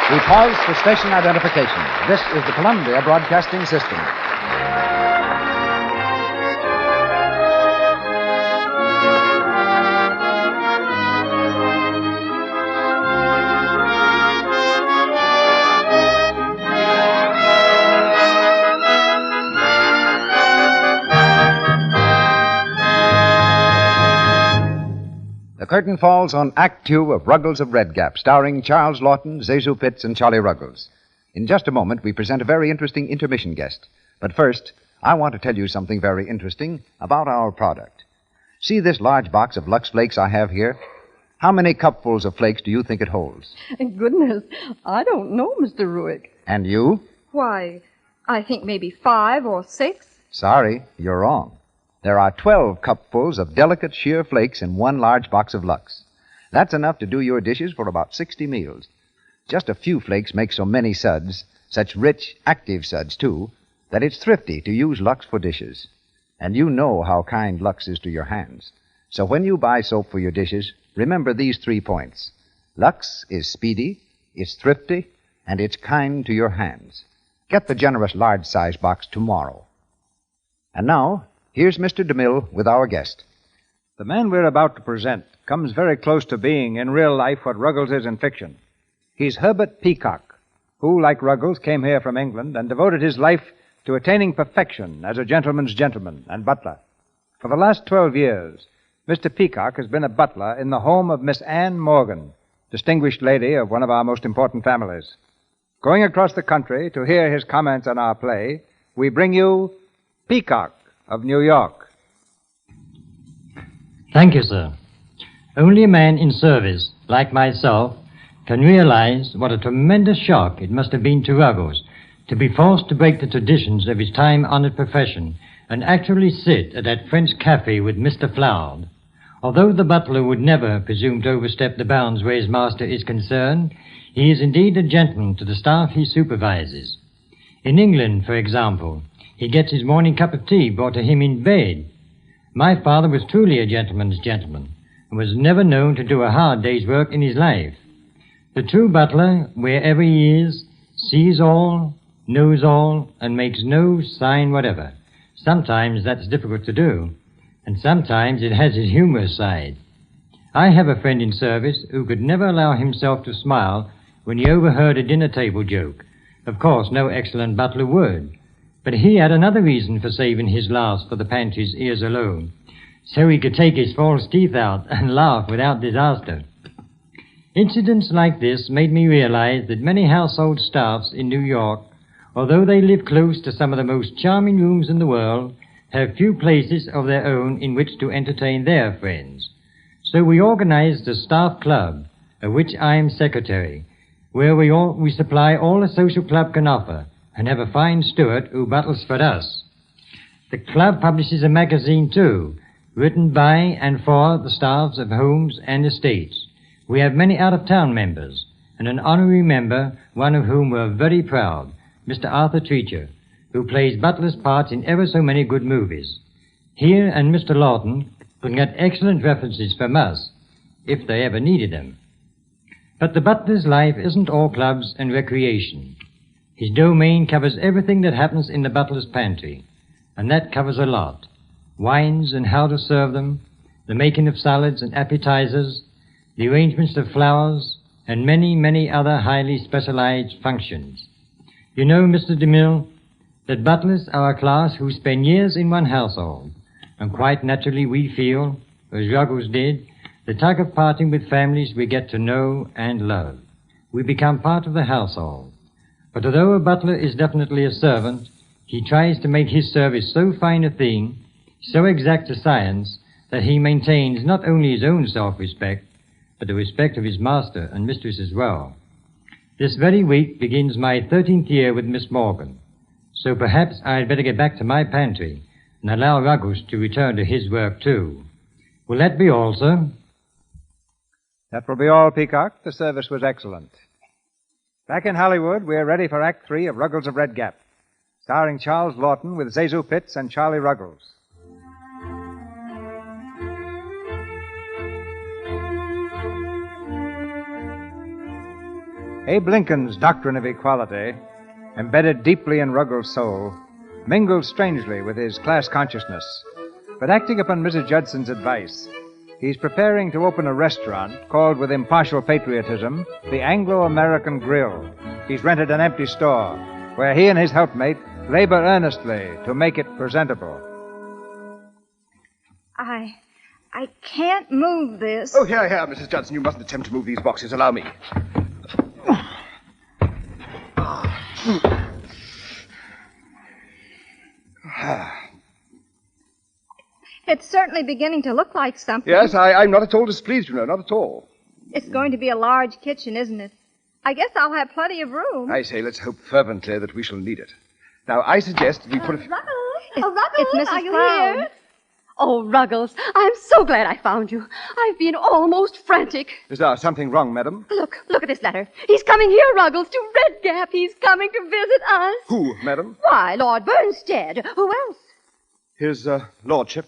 M: We pause for station identification. This is the Columbia Broadcasting System. The curtain falls on Act Two of Ruggles of Red Gap, starring Charles Lawton, Zazu Pitts, and Charlie Ruggles. In just a moment, we present a very interesting intermission guest. But first, I want to tell you something very interesting about our product. See this large box of Lux Flakes I have here? How many cupfuls of flakes do you think it holds?
Q: Goodness, I don't know, Mr. Ruick.
M: And you?
Q: Why, I think maybe 5 or 6.
M: Sorry, you're wrong. There are 12 cupfuls of delicate sheer flakes in one large box of Lux. That's enough to do your dishes for about 60 meals. Just a few flakes make so many suds, such rich, active suds, too, that it's thrifty to use Lux for dishes. And you know how kind Lux is to your hands. So when you buy soap for your dishes, remember these 3 points. Lux is speedy, it's thrifty, and it's kind to your hands. Get the generous large-size box tomorrow. And now, here's Mr. DeMille with our guest.
C: The man we're about to present comes very close to being in real life what Ruggles is in fiction. He's Herbert Peacock, who, like Ruggles, came here from England and devoted his life to attaining perfection as a gentleman's gentleman and butler. For the last 12 years, Mr. Peacock has been a butler in the home of Miss Anne Morgan, distinguished lady of one of our most important families. Going across the country to hear his comments on our play, we bring you Peacock of New York.
A: Thank you, sir. Only a man in service, like myself, can realize what a tremendous shock it must have been to Ruggles to be forced to break the traditions of his time-honored profession and actually sit at that French cafe with Mr. Floud. Although the butler would never presume to overstep the bounds where his master is concerned, he is indeed a gentleman to the staff he supervises. In England, for example, he gets his morning cup of tea brought to him in bed. My father was truly a gentleman's gentleman, and was never known to do a hard day's work in his life. The true butler, wherever he is, sees all, knows all, and makes no sign whatever. Sometimes that's difficult to do, and sometimes it has its humorous side. I have a friend in service who could never allow himself to smile when he overheard a dinner table joke. Of course, no excellent butler would. But he had another reason for saving his laughs for the pantry's ears alone, so he could take his false teeth out and laugh without disaster. Incidents like this made me realize that many household staffs in New York, although they live close to some of the most charming rooms in the world, have few places of their own in which to entertain their friends. So we organized a staff club, of which I am secretary, where we supply all a social club can offer, and have a fine steward who buttles for us. The club publishes a magazine, too, written by and for the staffs of homes and estates. We have many out-of-town members, and an honorary member, one of whom we're very proud, Mr. Arthur Treacher, who plays butler's parts in ever so many good movies. Here and Mr. Lawton can get excellent references from us, if they ever needed them. But the butler's life isn't all clubs and recreation. His domain covers everything that happens in the butler's pantry, and that covers a lot. Wines and how to serve them, the making of salads and appetizers, the arrangements of flowers, and many, many other highly specialized functions. You know, Mr. DeMille, that butlers are a class who spend years in one household, and quite naturally we feel, as Ruggles did, the tug of parting with families we get to know and love. We become part of the household. But although a butler is definitely a servant, he tries to make his service so fine a thing, so exact a science, that he maintains not only his own self-respect, but the respect of his master and mistress as well. This very week begins my 13th year with Miss Morgan, so perhaps I'd better get back to my pantry and allow Ruggles to return to his work too. Will that be all, sir?
C: That will be all, Peacock. The service was excellent. Back in Hollywood, we're ready for Act 3 of Ruggles of Red Gap, starring Charles Lawton with Zazu Pitts and Charlie Ruggles. Abe Lincoln's doctrine of equality, embedded deeply in Ruggles' soul, mingled strangely with his class consciousness. But acting upon Mrs. Judson's advice, he's preparing to open a restaurant called with impartial patriotism the Anglo-American Grill. He's rented an empty store where he and his helpmate labor earnestly to make it presentable.
P: I can't move this.
D: Oh, here, Mrs. Judson. You mustn't attempt to move these boxes. Allow me.
P: It's certainly beginning to look like something.
D: Yes, I'm not at all displeased, you know, not at all.
P: It's going to be a large kitchen, isn't it? I guess I'll have plenty of room.
D: I say, let's hope fervently that we shall need it. Now, I suggest we put a...
G: Ruggles!
P: It's Mrs.
G: Are you
P: Cloud.
G: here? Oh, Ruggles, I'm so glad I found you. I've been almost frantic.
D: Is there something wrong, madam?
G: Look at this letter. He's coming here, Ruggles, to Red Gap. He's coming to visit us.
D: Who, madam?
G: Why, Lord Burnstead. Who else?
D: His lordship.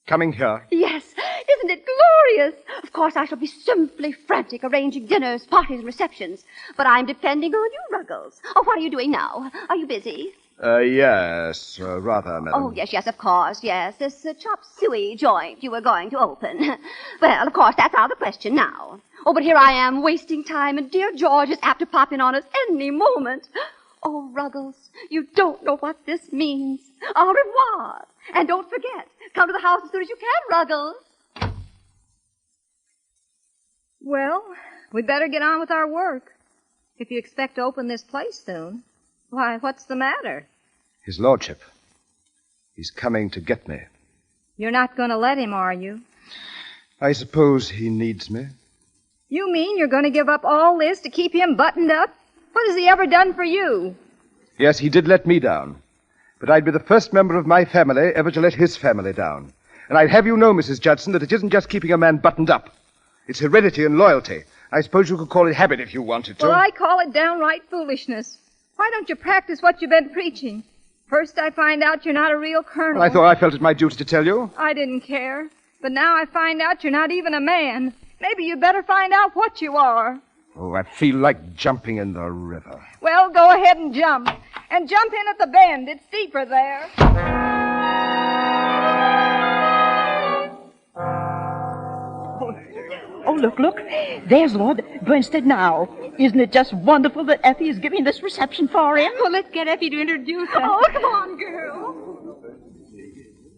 D: Coming here.
G: Yes, isn't it glorious? Of course, I shall be simply frantic arranging dinners, parties, and receptions. But I'm depending on you, Ruggles. Oh, what are you doing now? Are you busy?
D: Yes, rather, madam.
G: Oh, yes, of course, yes. This chop suey joint you were going to open. Well, of course, that's out of the question now. Oh, but here I am wasting time, and dear George is apt to pop in on us any moment. Oh, Ruggles, you don't know what this means. Au revoir. And don't forget, come to the house as soon as you can, Ruggles.
P: Well, we'd better get on with our work. If you expect to open this place soon. Why, what's the matter?
D: His lordship. He's coming to get me.
P: You're not going to let him, are you?
D: I suppose he needs me.
P: You mean you're going to give up all this to keep him buttoned up? What has he ever done for you?
D: Yes, he did let me down. But I'd be the first member of my family ever to let his family down. And I'd have you know, Mrs. Judson, that it isn't just keeping a man buttoned up. It's heredity and loyalty. I suppose you could call it habit if you wanted to.
P: Well, I call it downright foolishness. Why don't you practice what you've been preaching? First I find out you're not a real colonel.
D: Well, I thought I felt it my duty to tell you.
P: I didn't care. But now I find out you're not even a man. Maybe you'd better find out what you are.
D: Oh, I feel like jumping in the river.
P: Well, go ahead and jump. And jump in at the bend. It's deeper there.
R: Oh, look. There's Lord Burnstead now. Isn't it just wonderful that Effie is giving this reception for him?
G: Well, let's get Effie to introduce us.
P: Oh, come on, girl.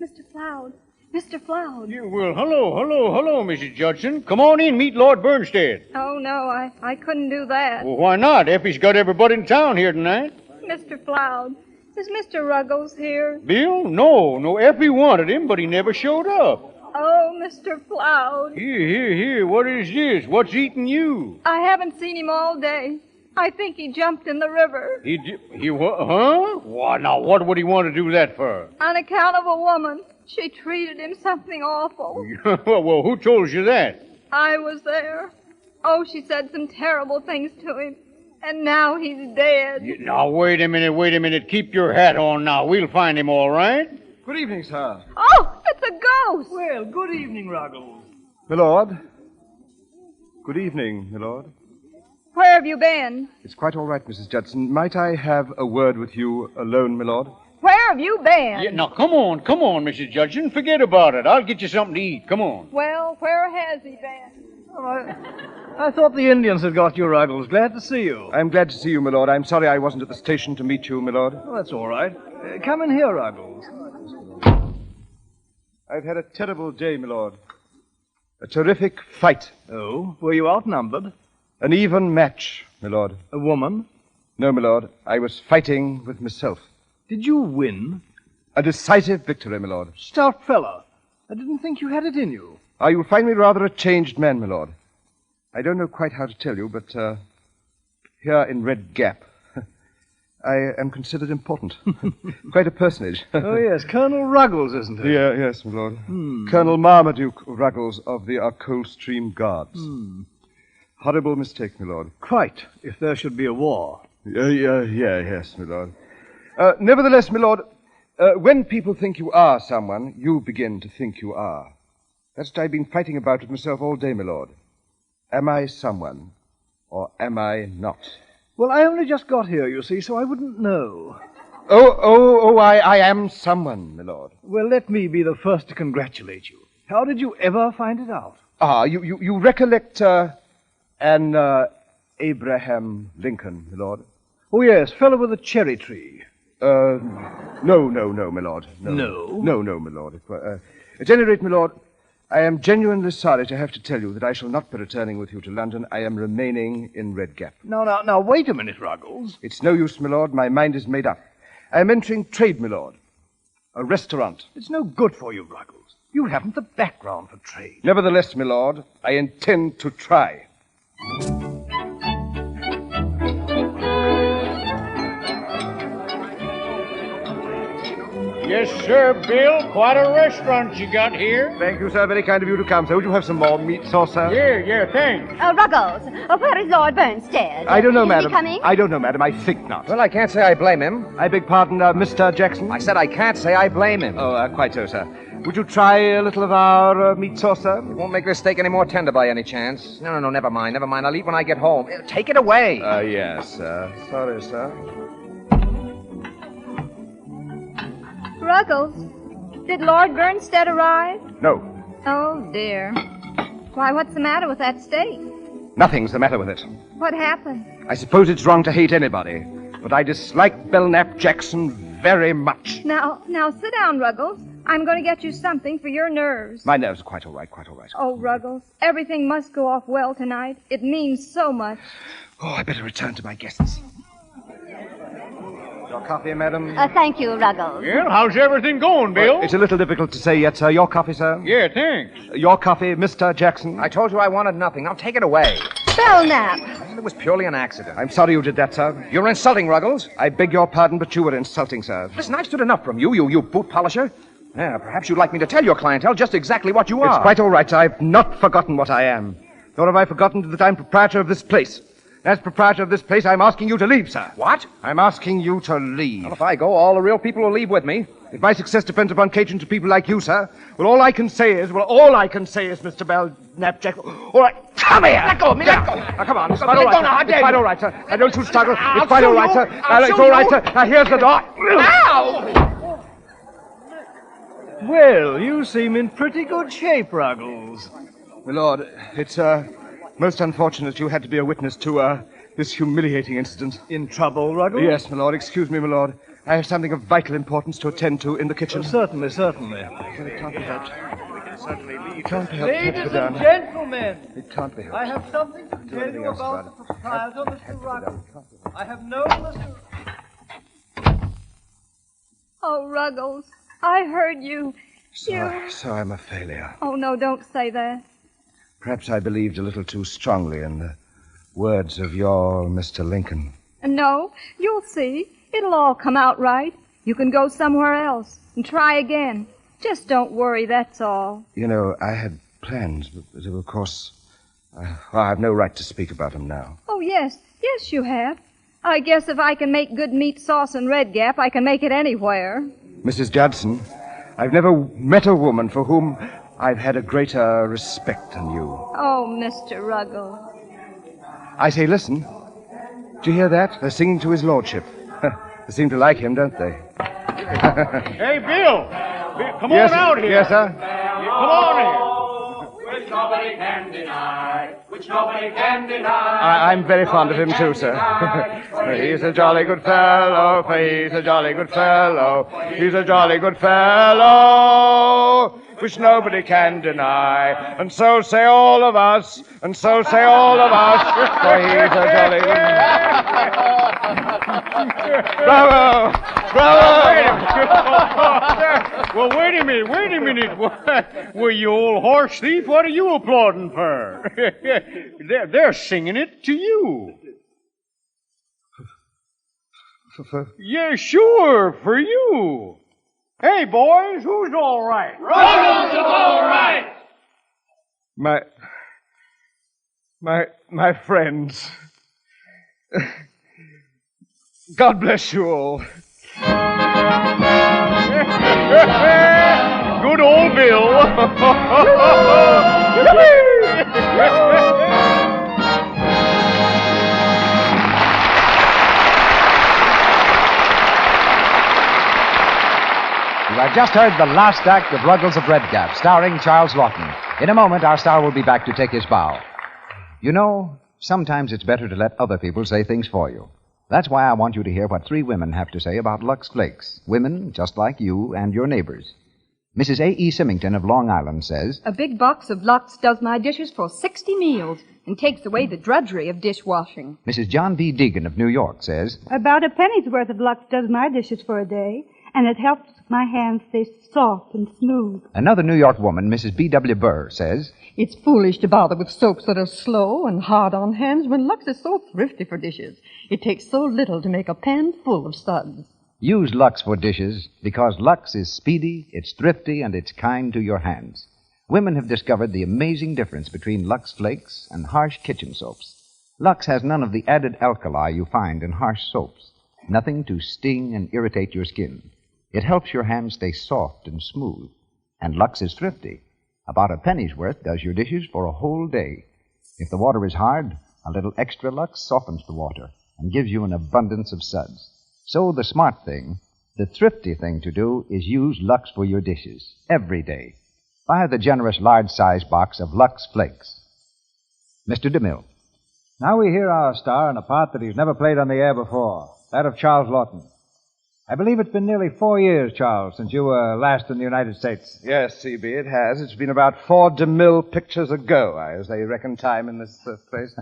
L: Mr. Floud. Mr. Floud.
F: Yeah, well, hello, Mrs. Judson. Come on in, meet Lord Burnstead.
P: Oh, no, I couldn't do that.
F: Well, why not? Effie's got everybody in town here tonight.
P: Mr. Floud, is Mr. Ruggles here?
F: Bill? No, Effie wanted him, but he never showed up.
P: Oh, Mr. Floud.
F: Here, what is this? What's eating you?
P: I haven't seen him all day. I think he jumped in the river.
F: He what? Huh? Why, now, what would he want to do that for?
P: On account of a woman. She treated him something awful.
F: Well, who told you that?
P: I was there. Oh, she said some terrible things to him. And now he's dead.
F: Now, wait a minute. Keep your hat on now. We'll find him all right.
E: Good evening, sir.
P: Oh, it's a ghost.
E: Well, good evening, Ruggles. Milord. Good evening, Milord.
P: Where have you been?
D: It's quite all right, Mrs. Judson. Might I have a word with you alone, Milord?
P: Where have you been?
F: Yeah, now, come on, Mrs. Judson. Forget about it. I'll get you something to eat. Come on.
P: Well, where has he been?
E: Oh, I thought the Indians had got you, Ruggles. Glad to see you.
D: I'm glad to see you, Milord. I'm sorry I wasn't at the station to meet you, Milord.
E: Oh, that's all right. Come in here, Ruggles.
D: I've had a terrible day, Milord. A terrific fight.
E: Oh? Were you outnumbered?
D: An even match, Milord.
E: A woman?
D: No, Milord. I was fighting with myself.
E: Did you win?
D: A decisive victory, Milord.
E: Stout fella. I didn't think you had it in you.
D: You'll find me rather a changed man, Milord. I don't know quite how to tell you, but here in Red Gap, I am considered important. Quite a personage.
E: Oh, yes, Colonel Ruggles, isn't it?
D: Yeah, yes, my lord. Colonel Marmaduke Ruggles of the Coldstream Guards. Horrible mistake, my lord.
E: Quite, if there should be a war.
D: Yes, my lord. Nevertheless, my lord, when people think you are someone, you begin to think you are. That's what I've been fighting about with myself all day, my lord. Am I someone, or am I not?
E: Well, I only just got here, you see, so I wouldn't know.
D: I am someone, my lord.
E: Well, let me be the first to congratulate you. How did you ever find it out?
D: You recollect, Abraham Lincoln, my lord?
E: Oh, yes, fellow with a cherry tree.
D: No, my lord. No, my lord. At any rate, my lord, I am genuinely sorry to have to tell you that I shall not be returning with you to London. I am remaining in Red Gap.
E: Now, wait a minute, Ruggles.
D: It's no use, my lord. My mind is made up. I am entering trade, my lord. A restaurant.
E: It's no good for you, Ruggles. You haven't the background for trade.
D: Nevertheless, my lord, I intend to try.
F: Yes, sir, Bill. Quite a restaurant you got here.
D: Thank you, sir. Very kind of you to come, sir. Would you have some more meat sauce, sir?
F: Yeah, thanks.
G: Ruggles, where is Lord Burnstead?
D: I don't know,
G: Is
D: madam.
G: he coming?
D: I don't know, madam. I think not.
B: Well, I can't say I blame him.
D: I beg pardon, Mr. Jackson?
B: I said I can't say I blame him.
D: Oh, quite so, sir. Would you try a little of our meat sauce, sir?
B: It won't make this steak any more tender by any chance. No, never mind. I'll eat when I get home. Take it away.
D: Yes, sir. Sorry, sir.
P: Ruggles, did Lord Burnstead arrive?
D: No,
P: Oh, dear. Why, what's the matter with that steak?
D: nothing's the matter with it.
P: What happened?
D: I suppose it's wrong to hate anybody, but I dislike Belknap Jackson very much.
P: Now, sit down, Ruggles. I'm going to get you something for your nerves.
D: My nerves are quite all right, quite all right.
P: Oh, Ruggles, everything must go off well tonight. It means so much.
D: Oh, I better return to my guests. Your coffee, madam?
G: Thank you, Ruggles.
F: Well, how's everything going, Bill?
D: It's a little difficult to say yet, sir. Your coffee, sir?
F: Yeah, thanks.
D: Your coffee, Mr. Jackson?
B: I told you I wanted nothing. I'll take it away.
G: Belknap.
B: It was purely an accident.
D: I'm sorry you did that, sir.
B: You're insulting, Ruggles.
D: I beg your pardon, but you were insulting, sir.
B: Listen, I've stood enough from you, you boot polisher. Yeah, perhaps you'd like me to tell your clientele just exactly what you are.
D: It's quite all right, sir. I've not forgotten what I am. Nor have I forgotten that I'm proprietor of this place. As proprietor of this place, I'm asking you to leave, sir.
B: What?
D: I'm asking you to leave.
B: Well, if I go, all the real people will leave with me.
D: If my success depends upon catering to people like you, sir, all I can say is, Mr. Belknap Jackson. All right, come here.
B: Let go of me, let go.
D: Now, come on. It's
B: Let
D: quite
B: go
D: all right,
B: now,
D: sir.
B: how dare
D: It's quite
B: you.
D: all right, sir. Now, don't you struggle.
B: I'll
D: It's quite
B: show
D: all right,
B: you.
D: sir.
B: I'll
D: It's
B: show
D: all right,
B: you.
D: sir. Now, here's the door.
B: Ow!
E: Well, you seem in pretty good shape, Ruggles.
D: My lord, it's most unfortunate you had to be a witness to this humiliating incident.
E: In trouble, Ruggles?
D: Yes, my lord. Excuse me, my lord. I have something of vital importance to attend to in the kitchen.
E: Certainly.
D: It can't be helped. It can't be helped.
E: Ladies and gentlemen,
D: It can't be helped.
E: I have something to tell
D: anything
E: you
D: else
E: about
D: about
E: the proprietor, Mr. Ruggles. I have known Mr.
P: Oh, Ruggles, I heard you.
N: So I'm a failure.
P: Oh, no, don't say that.
N: Perhaps I believed a little too strongly in the words of your Mr. Lincoln.
P: No, you'll see. It'll all come out right. You can go somewhere else and try again. Just don't worry, that's all.
N: You know, I had plans, but of course, I have no right to speak about them now.
P: Oh, yes, you have. I guess if I can make good meat sauce in Red Gap, I can make it anywhere.
N: Mrs. Judson, I've never met a woman for whom I've had a greater respect than you.
P: Oh, Mr. Ruggles.
N: I say, listen. Do you hear that? They're singing to his lordship. They seem to like him, don't they?
F: Hey, Bill! Come
N: Yes,
F: on out here.
N: yes, sir.
F: Come on here.
S: Which nobody can deny. Which nobody can deny.
N: I'm very fond of him, too, sir. He's a jolly good fellow, for he's a jolly good fellow. He's a jolly good fellow, which nobody can deny. And so say all of us, and so say all of us, for he's a jolly good Bravo!
F: Well, wait a minute. Well, you old horse thief, what are you applauding for? They're singing it to you. Yeah, sure, for you. Hey, boys, who's all right?
S: Ruggles is all right.
D: My friends. God bless you all.
F: Good old Bill.
M: You have just heard the last act of Ruggles of Red Gap, starring Charles Lawton. In a moment, our star will be back to take his bow. You know, sometimes it's better to let other people say things for you. That's why I want you to hear what 3 women have to say about Lux Flakes. Women just like you and your neighbors. Mrs. A.E. Symington of Long Island says,
Q: A big box of Lux does my dishes for 60 meals and takes away the drudgery of dishwashing.
M: Mrs. John V. Deegan of New York says,
V: About a penny's worth of Lux does my dishes for a day, and it helps my hands stay soft and smooth.
M: Another New York woman, Mrs. B.W. Burr, says,
Q: It's foolish to bother with soaps that are slow and hard on hands when Lux is so thrifty for dishes. It takes so little to make a pan full of suds.
M: Use Lux for dishes because Lux is speedy, it's thrifty, and it's kind to your hands. Women have discovered the amazing difference between Lux Flakes and harsh kitchen soaps. Lux has none of the added alkali you find in harsh soaps. Nothing to sting and irritate your skin. It helps your hands stay soft and smooth. And Lux is thrifty. About a penny's worth does your dishes for a whole day. If the water is hard, a little extra Lux softens the water and gives you an abundance of suds. So the smart thing, the thrifty thing to do is use Lux for your dishes every day. Buy the generous large-size box of Lux Flakes. Mr. DeMille.
C: Now we hear our star in a part that he's never played on the air before, that of Charles Lawton. I believe it's been nearly 4 years, Charles, since you were last in the United States.
D: Yes, C.B., it has. It's been about 4 DeMille pictures ago, as they reckon time in this place.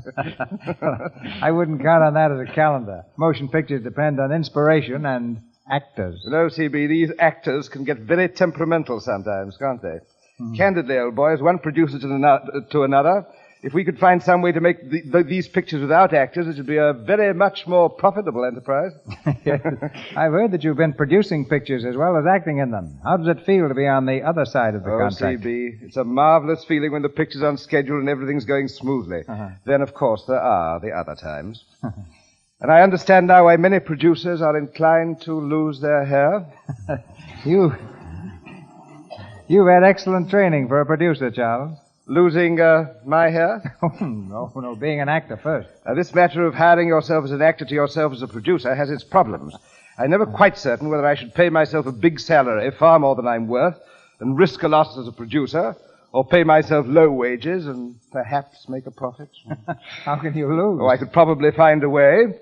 C: I wouldn't count on that as a calendar. Motion pictures depend on inspiration and actors.
D: No, C.B., these actors can get very temperamental sometimes, can't they? Candidly, old boy, as one producer to another, if we could find some way to make these pictures without actors, it would be a very much more profitable enterprise.
C: Yes. I've heard that you've been producing pictures as well as acting in them. How does it feel to be on the other side of the contract?
D: C.B., it's a marvelous feeling when the picture's on schedule and everything's going smoothly. Then, of course, there are the other times. And I understand now why many producers are inclined to lose their hair.
C: You've had excellent training for a producer, Charles.
D: Losing my hair?
C: No, being an actor first.
D: This matter of hiring yourself as an actor to yourself as a producer has its problems. I'm never quite certain whether I should pay myself a big salary, far more than I'm worth, and risk a loss as a producer, or pay myself low wages and perhaps make a profit.
C: How can you lose?
D: Oh, I could probably find a way.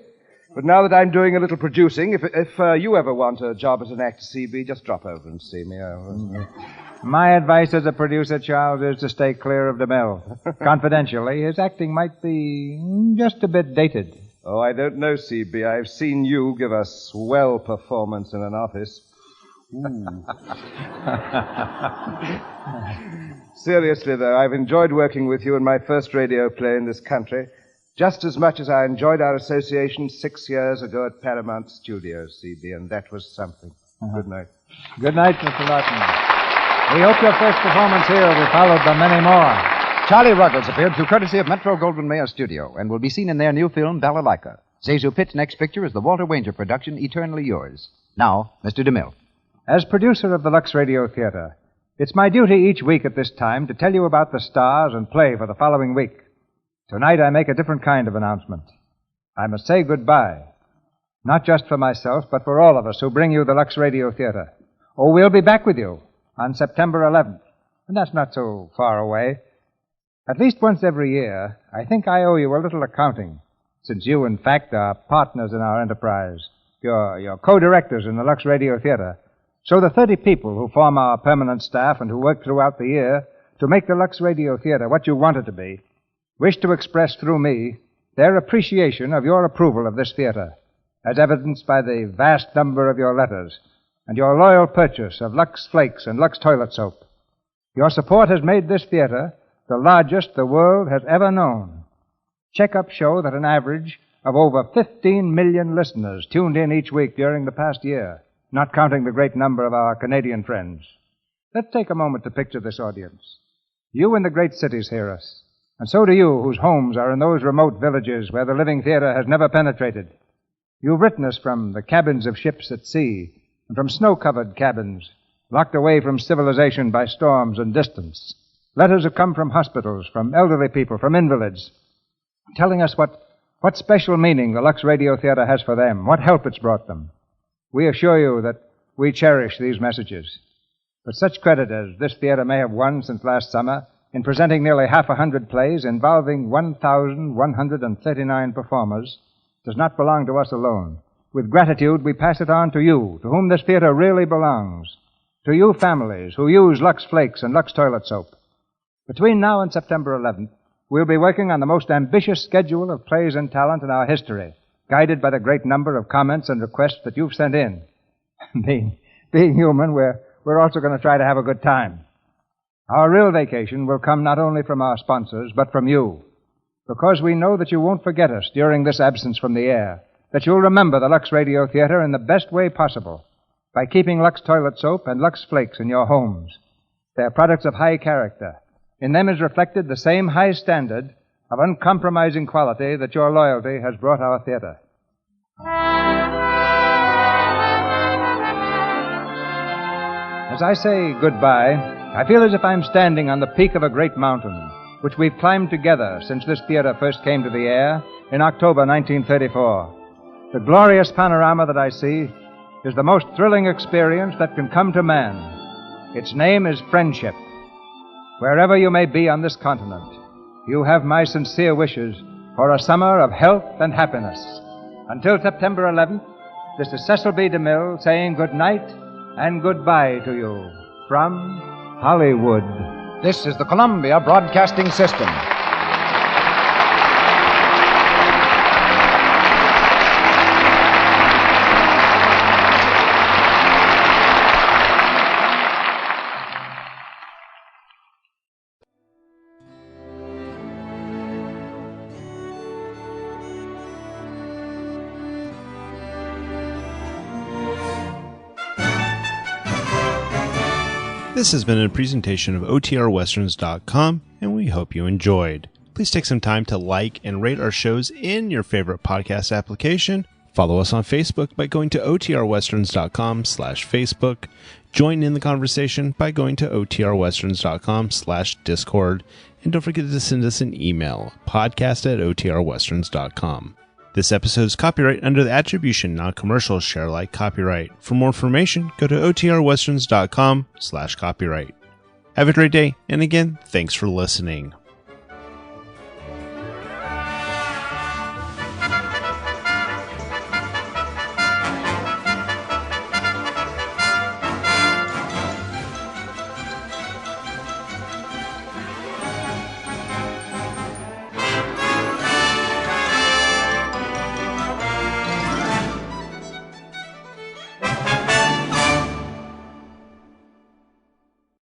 D: But now that I'm doing a little producing, if you ever want a job as an actor, C.B., just drop over and see me.
C: My advice as a producer, Charles, is to stay clear of DeMille. Confidentially, his acting might be just a bit dated.
D: Oh, I don't know, C.B. I've seen you give a swell performance in an office. Seriously, though, I've enjoyed working with you in my first radio play in this country, just as much as I enjoyed our association 6 years ago at Paramount Studios, C.B., and that was something. Good night.
C: Good night, Mr. Lawton. We hope your first performance here will be followed by many more.
M: Charlie Ruggles appeared through courtesy of Metro-Goldwyn-Mayer Studio and will be seen in their new film, Balalaika. Zazu Pitt's next picture is the Walter Wanger production, Eternally Yours. Now, Mr. DeMille.
C: As producer of the Lux Radio Theater, it's my duty each week at this time to tell you about the stars and play for the following week. Tonight I make a different kind of announcement. I must say goodbye, not just for myself, but for all of us who bring you the Lux Radio Theater. Oh, we'll be back with you on September 11th, and that's not so far away. At least once every year, I think I owe you a little accounting, since you, in fact, are partners in our enterprise. You're co-directors in the Lux Radio Theater. So the 30 people who form our permanent staff and who work throughout the year to make the Lux Radio Theater what you want it to be wish to express through me their appreciation of your approval of this theater, as evidenced by the vast number of your letters and your loyal purchase of Lux Flakes and Lux Toilet Soap. Your support has made this theater the largest the world has ever known. Checkups show that an average of over 15 million listeners tuned in each week during the past year, not counting the great number of our Canadian friends. Let's take a moment to picture this audience. You in the great cities hear us, and so do you whose homes are in those remote villages where the living theater has never penetrated. You've written us from the cabins of ships at sea, and from snow-covered cabins, locked away from civilization by storms and distance. Letters have come from hospitals, from elderly people, from invalids, telling us what special meaning the Lux Radio Theater has for them, what help it's brought them. We assure you that we cherish these messages. But such credit as this theater may have won since last summer in presenting nearly 100 plays involving 1,139 performers does not belong to us alone. With gratitude, we pass it on to you, to whom this theater really belongs, to you families who use Lux Flakes and Lux Toilet Soap. Between now and September 11th, we'll be working on the most ambitious schedule of plays and talent in our history, guided by the great number of comments and requests that you've sent in. Being human, we're also going to try to have a good time. Our real vacation will come not only from our sponsors, but from you, because we know that you won't forget us during this absence from the air, that you'll remember the Lux Radio Theater in the best way possible by keeping Lux Toilet Soap and Lux Flakes in your homes. They're products of high character. In them is reflected the same high standard of uncompromising quality that your loyalty has brought our theater. As I say goodbye, I feel as if I'm standing on the peak of a great mountain, which we've climbed together since this theater first came to the air in October 1934. The glorious panorama that I see is the most thrilling experience that can come to man. Its name is friendship. Wherever you may be on this continent, you have my sincere wishes for a summer of health and happiness. Until September 11th, this is Cecil B. DeMille saying good night and goodbye to you from Hollywood.
N: This is the Columbia Broadcasting System.
H: This has been a presentation of OTRWesterns.com, and we hope you enjoyed. Please take some time to like and rate our shows in your favorite podcast application. Follow us on Facebook by going to OTRWesterns.com/Facebook. Join in the conversation by going to OTRWesterns.com/Discord. And don't forget to send us an email, podcast@OTRWesterns.com. This episode is copyright under the Attribution Non-Commercial Share Alike copyright. For more information, go to OTRWesterns.com/copyright. Have a great day, and again, thanks for listening.